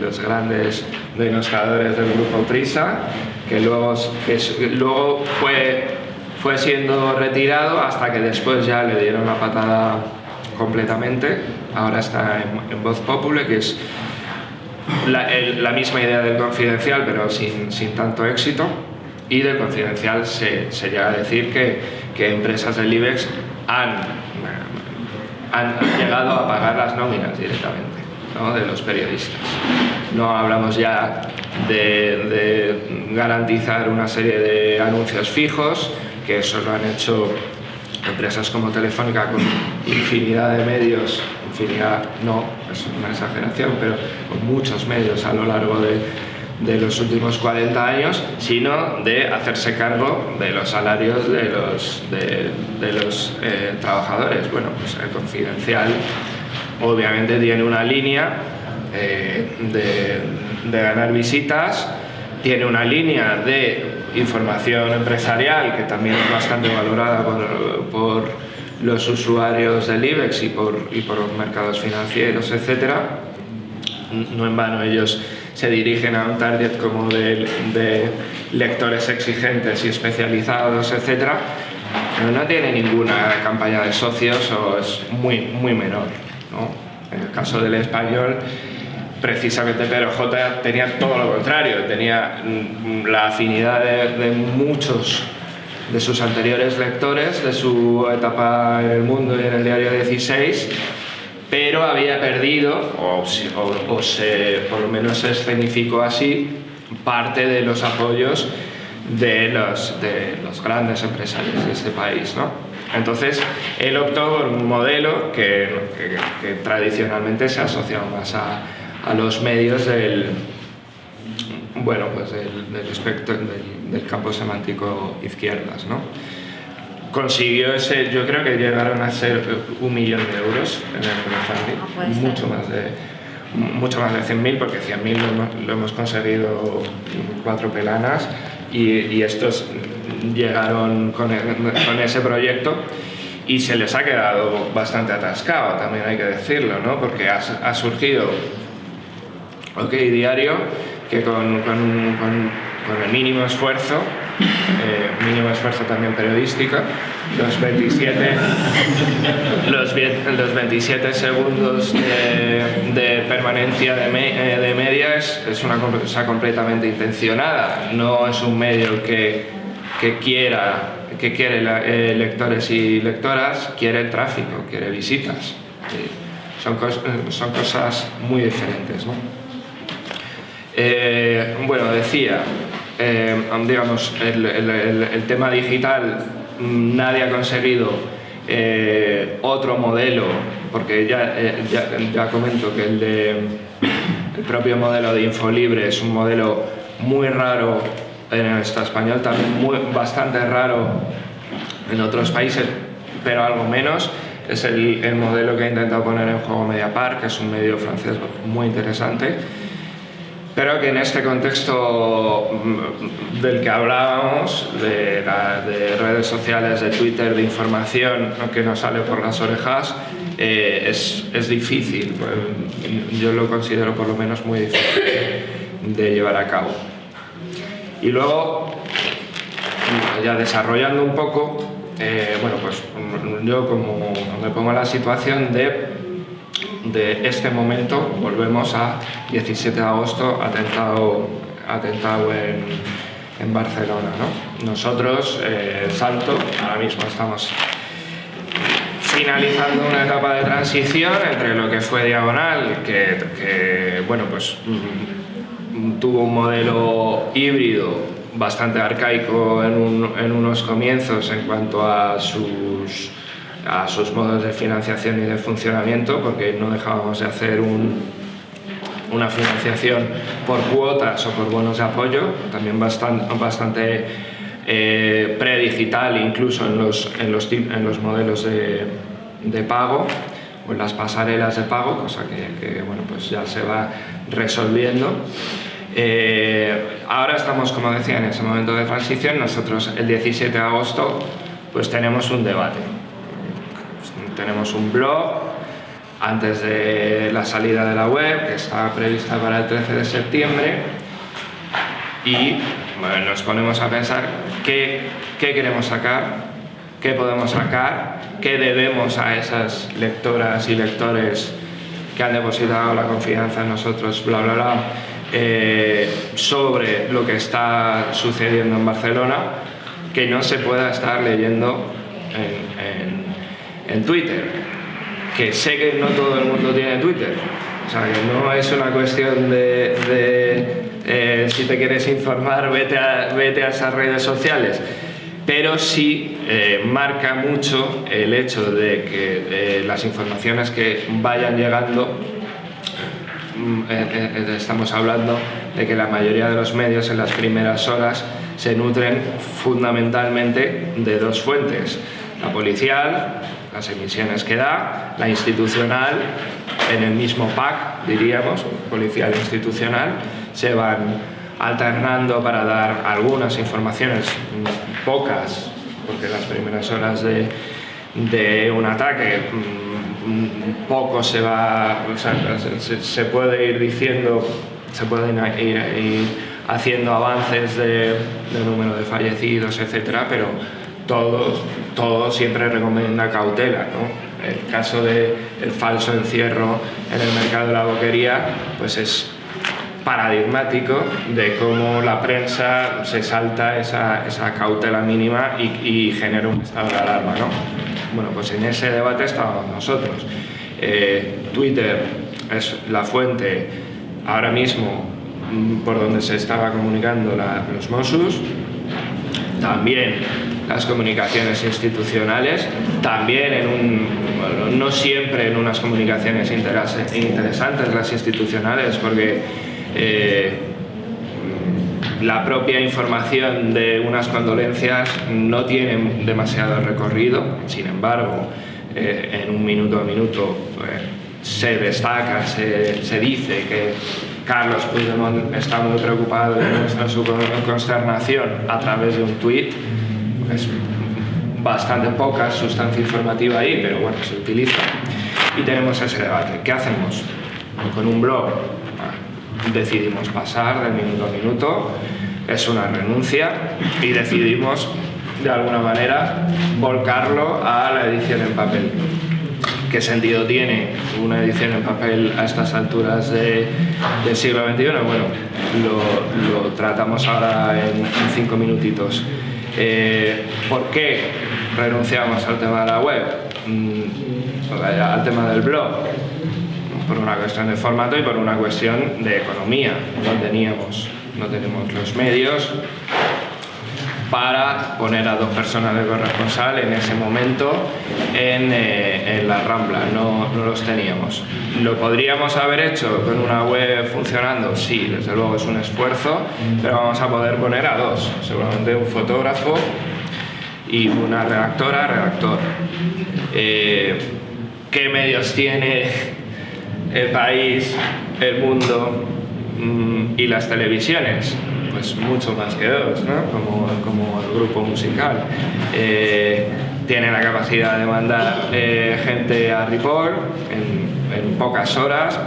los grandes denostadores del grupo Prisa, que luego fue siendo retirado hasta que después ya le dieron la patada completamente. Ahora está en Voz Populi, que es la misma idea del Confidencial, pero sin tanto éxito. Y del Confidencial se llega a decir que empresas del IBEX han llegado a pagar las nóminas directamente, ¿no? De los periodistas. No hablamos ya de garantizar una serie de anuncios fijos, que eso lo han hecho empresas como Telefónica con infinidad de medios, infinidad no, es una exageración, pero con muchos medios a lo largo de los últimos 40 años, sino de hacerse cargo de los salarios de los trabajadores. Bueno, pues el Confidencial obviamente tiene una línea de ganar visitas, tiene una línea de información empresarial que también es bastante valorada por los usuarios del IBEX y por los mercados financieros, etc. No en vano ellos se dirigen a un target como de lectores exigentes y especializados, etc. Pero no tiene ninguna campaña de socios o es muy menor, ¿no? En el caso del Español, precisamente Pedro J. tenía todo lo contrario, tenía la afinidad de muchos de sus anteriores lectores, de su etapa en El Mundo y en el Diario 16, pero había perdido, por lo menos se escenificó así, parte de los apoyos de los grandes empresarios de este país, ¿no? Entonces, él optó por un modelo que tradicionalmente se ha asociado más a los medios del espectro del campo semántico izquierdas, ¿no? Consiguió yo creo que llegaron a ser 1 millón de euros en el crowdfunding, mucho más de 100.000, porque 100.000 lo hemos conseguido 4 pelanas, y estos llegaron con ese proyecto y se les ha quedado bastante atascado, también hay que decirlo, ¿no? Porque ha surgido OK Diario, que con el mínimo esfuerzo también periodístico, los 27 segundos de permanencia de media es una cosa completamente intencionada. No es un medio que quiere lectores y lectoras, quiere tráfico, quiere visitas. Son cosas muy diferentes, ¿no? Bueno, decía, digamos, el tema digital, nadie ha conseguido otro modelo, porque ya comento que el propio modelo de Infolibre es un modelo muy raro en el Estado español, también bastante raro en otros países, pero algo menos. Es el modelo que ha intentado poner en juego Mediapart, que es un medio francés muy interesante, pero que en este contexto del que hablábamos, de redes sociales, de Twitter, de información que nos sale por las orejas, es difícil. Yo lo considero por lo menos muy difícil de llevar a cabo. Y luego, ya desarrollando un poco, bueno, pues yo como me pongo en la situación de este momento, volvemos a 17 de agosto, atentado en Barcelona, ¿no? Nosotros, Salto, ahora mismo estamos finalizando una etapa de transición entre lo que fue Diagonal, que bueno, pues tuvo un modelo híbrido bastante arcaico en unos comienzos en cuanto a sus modos de financiación y de funcionamiento, porque no dejábamos de hacer una financiación por cuotas o por bonos de apoyo, también bastante predigital, incluso en los modelos de pago o en las pasarelas de pago, cosa que bueno, pues ya se va resolviendo. Ahora estamos, como decía, en ese momento de transición. Nosotros el 17 de agosto pues tenemos un debate. Tenemos un blog antes de la salida de la web, que está prevista para el 13 de septiembre, y bueno, nos ponemos a pensar qué queremos sacar, qué podemos sacar, qué debemos a esas lectoras y lectores que han depositado la confianza en nosotros, bla, bla, bla, sobre lo que está sucediendo en Barcelona, que no se pueda estar leyendo en Twitter, que sé que no todo el mundo tiene Twitter, o sea, que no es una cuestión de si te quieres informar, vete a esas redes sociales, pero sí marca mucho el hecho de que las informaciones que vayan llegando, estamos hablando de que la mayoría de los medios en las primeras horas se nutren fundamentalmente de dos fuentes: la policial, las emisiones que da, la institucional, en el mismo pack, diríamos, policial e institucional, se van alternando para dar algunas informaciones, pocas, porque las primeras horas de un ataque poco se va, o sea, se puede ir diciendo, se pueden ir haciendo avances de número de fallecidos, etcétera, pero todo siempre recomienda cautela, ¿no? El caso del falso encierro en el mercado de la boquería pues es paradigmático de cómo la prensa se salta esa cautela mínima y genera un estado de alarma, ¿no? Bueno, pues en ese debate estábamos nosotros. Twitter es la fuente ahora mismo por donde se estaba comunicando los Mossos. también las comunicaciones institucionales, también no siempre en unas comunicaciones interesantes las institucionales, porque la propia información de unas condolencias no tiene demasiado recorrido. Sin embargo, en un minuto a minuto se destaca, se dice que Carlos Puigdemont está muy preocupado y muestra su consternación a través de un tuit. Es bastante poca sustancia informativa ahí, pero bueno, se utiliza. Y tenemos ese debate. ¿Qué hacemos? Con un blog decidimos pasar de minuto a minuto, es una renuncia, y decidimos de alguna manera volcarlo a la edición en papel. ¿Qué sentido tiene una edición en papel a estas alturas del siglo XXI? Bueno, lo tratamos ahora en 5 minutitos. ¿Por qué renunciamos al tema de la web? Al tema del blog. Por una cuestión de formato y por una cuestión de economía. No tenemos los medios para poner a 2 personas de corresponsal en ese momento en la Rambla. No los teníamos. ¿Lo podríamos haber hecho con una web funcionando? Sí, desde luego es un esfuerzo, pero vamos a poder poner a 2, seguramente un fotógrafo y una redactor. ¿Qué medios tiene el país, el mundo y las televisiones? Pues mucho más que 2, ¿no? Como el grupo musical. Tiene la capacidad de mandar gente a Ripoll en pocas horas.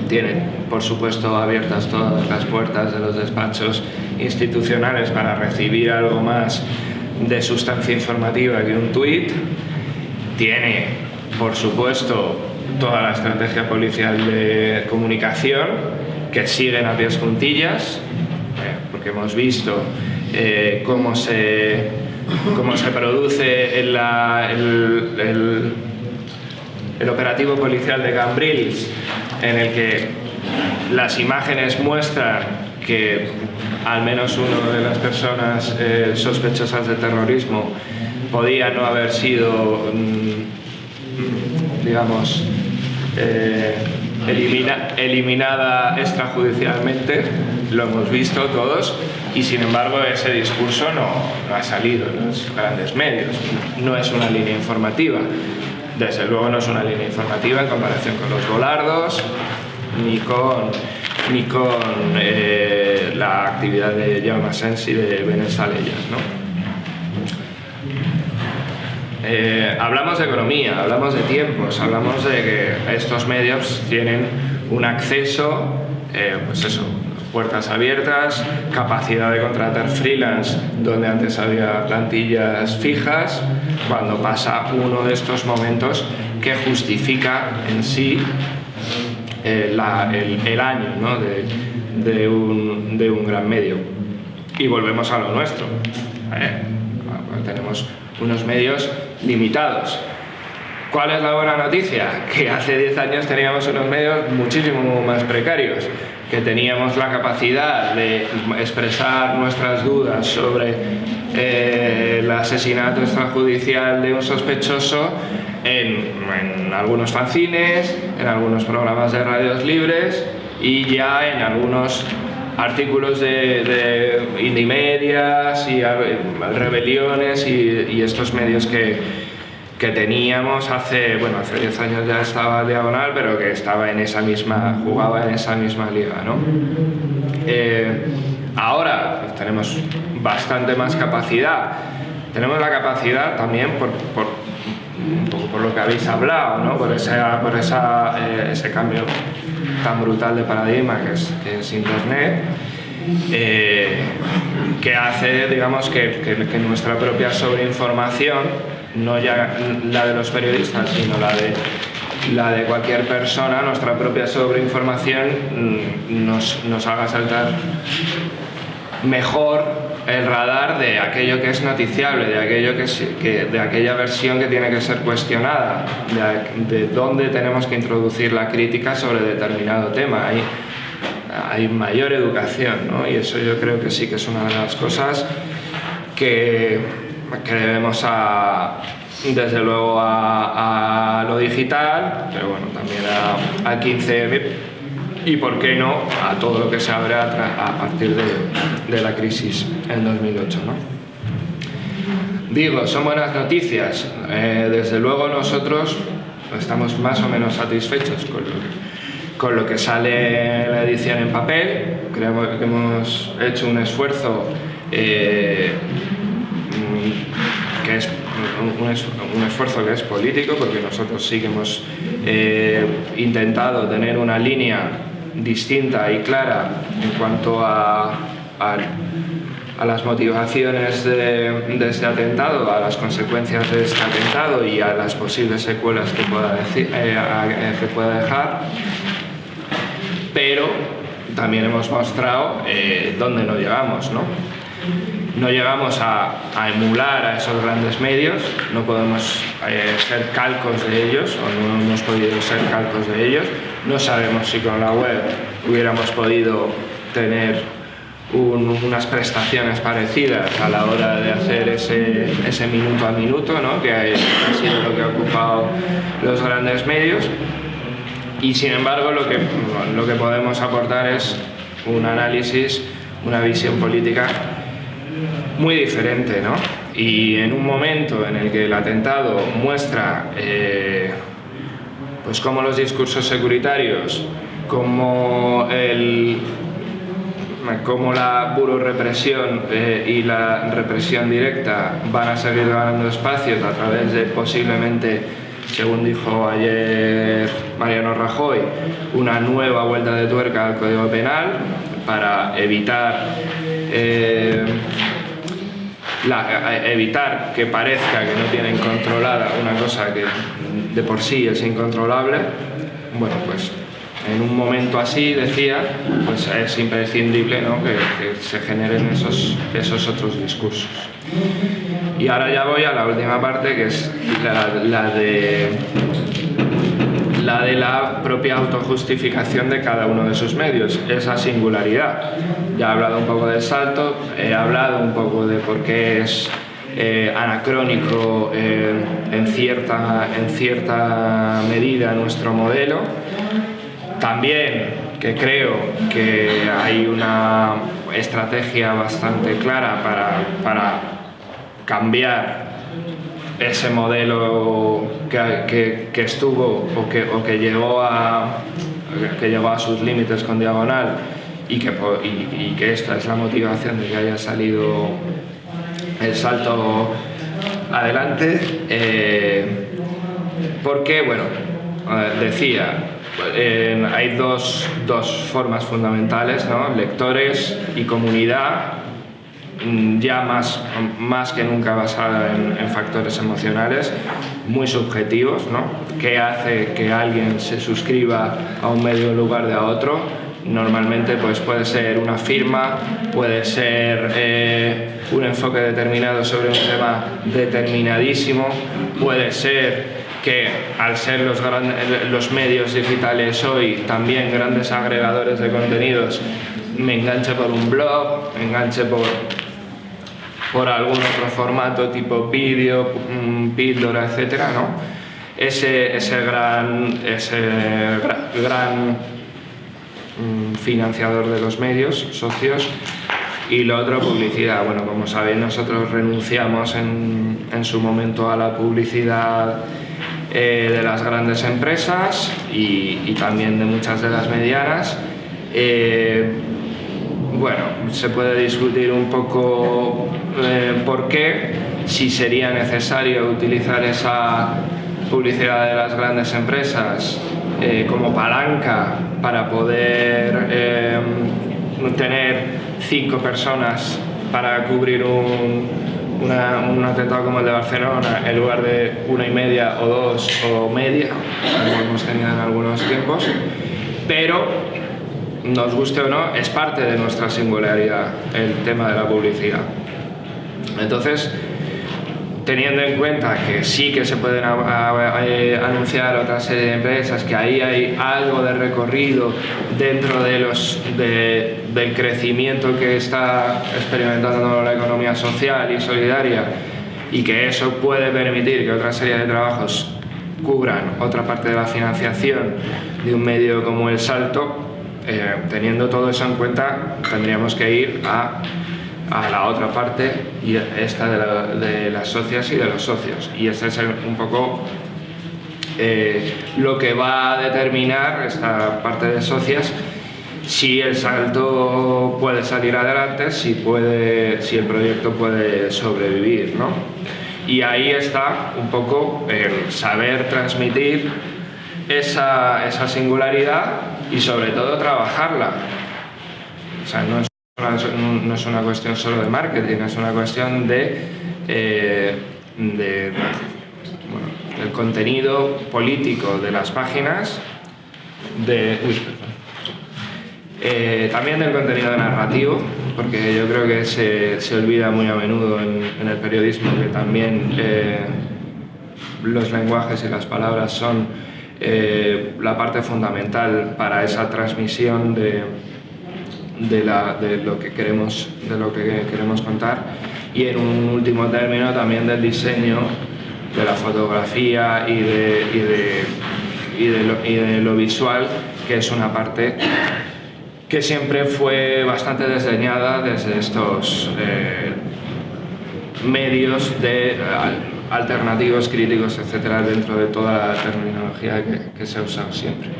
Tiene, por supuesto, abiertas todas las puertas de los despachos institucionales para recibir algo más de sustancia informativa que un tuit. Tiene, por supuesto, toda la estrategia policial de comunicación, que siguen a pies juntillas, porque hemos visto cómo se produce el operativo policial de Cambrils, en el que las imágenes muestran que al menos una de las personas sospechosas de terrorismo podía no haber sido, digamos, eliminada extrajudicialmente. Lo hemos visto todos, y sin embargo ese discurso no ha salido en los grandes medios. No es una línea informativa, desde luego no es una línea informativa en comparación con los Golardos ni con la actividad de Jaume Asens y de Benet Salellas, ¿no? Hablamos de economía, hablamos de tiempos, hablamos de que estos medios tienen un acceso, pues eso, puertas abiertas, capacidad de contratar freelance donde antes había plantillas fijas, cuando pasa uno de estos momentos que justifica en sí el año, ¿no? de un gran medio. Y volvemos a lo nuestro. Tenemos unos medios limitados. ¿Cuál es la buena noticia? Que hace 10 años teníamos unos medios muchísimo más precarios, que teníamos la capacidad de expresar nuestras dudas sobre el asesinato extrajudicial de un sospechoso en algunos fanzines, en algunos programas de radios libres y ya en algunos artículos de Indimedias y Rebeliones y estos medios que teníamos hace 10 años. Ya estaba Diagonal, pero que estaba jugaba en esa misma liga, ¿no? Ahora pues, tenemos bastante más capacidad. Tenemos la capacidad también un poco por lo que habéis hablado, ¿no? por ese cambio tan brutal de paradigma que es Internet, que hace, digamos, que nuestra propia sobreinformación, no ya la de los periodistas, sino la de cualquier persona, nuestra propia sobreinformación nos haga saltar mejor el radar de aquello que es noticiable, de aquella versión que tiene que ser cuestionada, de dónde tenemos que introducir la crítica sobre determinado tema. Hay mayor educación, ¿no? Y eso yo creo que sí que es una de las cosas que que debemos desde luego a lo digital, pero bueno, también al 15M y, por qué no, a todo lo que se abre a partir de la crisis en 2008, ¿no? Digo, son buenas noticias. Desde luego nosotros estamos más o menos satisfechos con lo que sale en la edición en papel. Creemos que hemos hecho un esfuerzo que es un esfuerzo que es político, porque nosotros sí que hemos intentado tener una línea distinta y clara en cuanto a las motivaciones de este atentado, a las consecuencias de este atentado y a las posibles secuelas que pueda dejar, pero también hemos mostrado dónde no llegamos, ¿no? No llegamos a emular a esos grandes medios, no podemos ser calcos de ellos, o no hemos podido ser calcos de ellos. No sabemos si con la web hubiéramos podido tener unas prestaciones parecidas a la hora de hacer ese minuto a minuto, ¿no? Que ha sido lo que ha ocupado los grandes medios. Y sin embargo lo que podemos aportar es un análisis, una visión política muy diferente, ¿no? Y en un momento en el que el atentado muestra pues cómo los discursos securitarios, cómo la burorepresión y la represión directa van a seguir ganando espacios a través de, posiblemente, según dijo ayer Mariano Rajoy, una nueva vuelta de tuerca al Código Penal para evitar que parezca que no tienen controlada una cosa que de por sí es incontrolable. Bueno, pues en un momento así, decía, pues es imprescindible, ¿no? que se generen esos otros discursos. Y ahora ya voy a la última parte, que es la de la propia autojustificación de cada uno de sus medios, esa singularidad. Ya he hablado un poco del salto, he hablado un poco de por qué es anacrónico en cierta medida nuestro modelo. También que creo que hay una estrategia bastante clara para cambiar ese modelo que estuvo o que llegó a sus límites con Diagonal, y que esta es la motivación de que haya salido el salto adelante, porque, bueno, decía, hay dos formas fundamentales, ¿no? Lectores y comunidad, ya más que nunca basada en factores emocionales muy subjetivos, ¿no? ¿Qué hace que alguien se suscriba a un medio en lugar de a otro? Normalmente pues puede ser una firma, puede ser un enfoque determinado sobre un tema determinadísimo, puede ser que, al ser los medios digitales hoy también grandes agregadores de contenidos, me enganche por un blog, me enganche por algún otro formato tipo vídeo, píldora, etcétera, ¿no? Ese gran financiador de los medios, socios. Y lo otro, publicidad. Bueno, como sabéis, nosotros renunciamos en su momento a la publicidad de las grandes empresas y también de muchas de las medianas. Bueno, se puede discutir un poco por qué, si sería necesario utilizar esa publicidad de las grandes empresas como palanca para poder tener 5 personas para cubrir un atentado como el de Barcelona en lugar de 1,5 o 2 o media, como hemos tenido en algunos tiempos. Pero, nos guste o no, es parte de nuestra singularidad el tema de la publicidad. Entonces, teniendo en cuenta que sí que se pueden anunciar otra serie de empresas, que ahí hay algo de recorrido dentro del crecimiento que está experimentando la economía social y solidaria, y que eso puede permitir que otra serie de trabajos cubran otra parte de la financiación de un medio como El Salto, teniendo todo eso en cuenta, tendríamos que ir a la otra parte, y esta de las socias y de los socios, y ese es un poco lo que va a determinar esta parte de socias, si El Salto puede salir adelante, si el proyecto puede sobrevivir, ¿no? Y ahí está un poco el saber transmitir esa singularidad y sobre todo trabajarla. O sea, no es una cuestión solo de marketing, es una cuestión del contenido político de las páginas, también del contenido narrativo, porque yo creo que se olvida muy a menudo en el periodismo que también los lenguajes y las palabras son la parte fundamental para esa transmisión de lo que queremos contar, y en un último término también del diseño, de la fotografía y de lo visual, que es una parte que siempre fue bastante desdeñada desde estos medios alternativos, críticos, etcétera, dentro de toda la terminología que se ha usado siempre.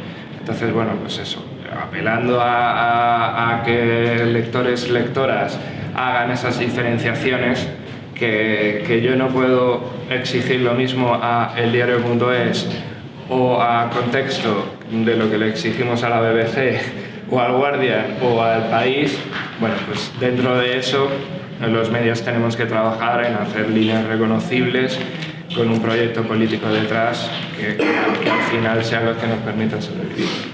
Entonces, bueno, pues eso, apelando a que lectores, lectoras hagan esas diferenciaciones, que yo no puedo exigir lo mismo a eldiario.es o a Contexto de lo que le exigimos a la BBC o al Guardian o al País. Bueno, pues dentro de eso los medios tenemos que trabajar en hacer líneas reconocibles con un proyecto político detrás que al final sea lo que nos permita sobrevivir.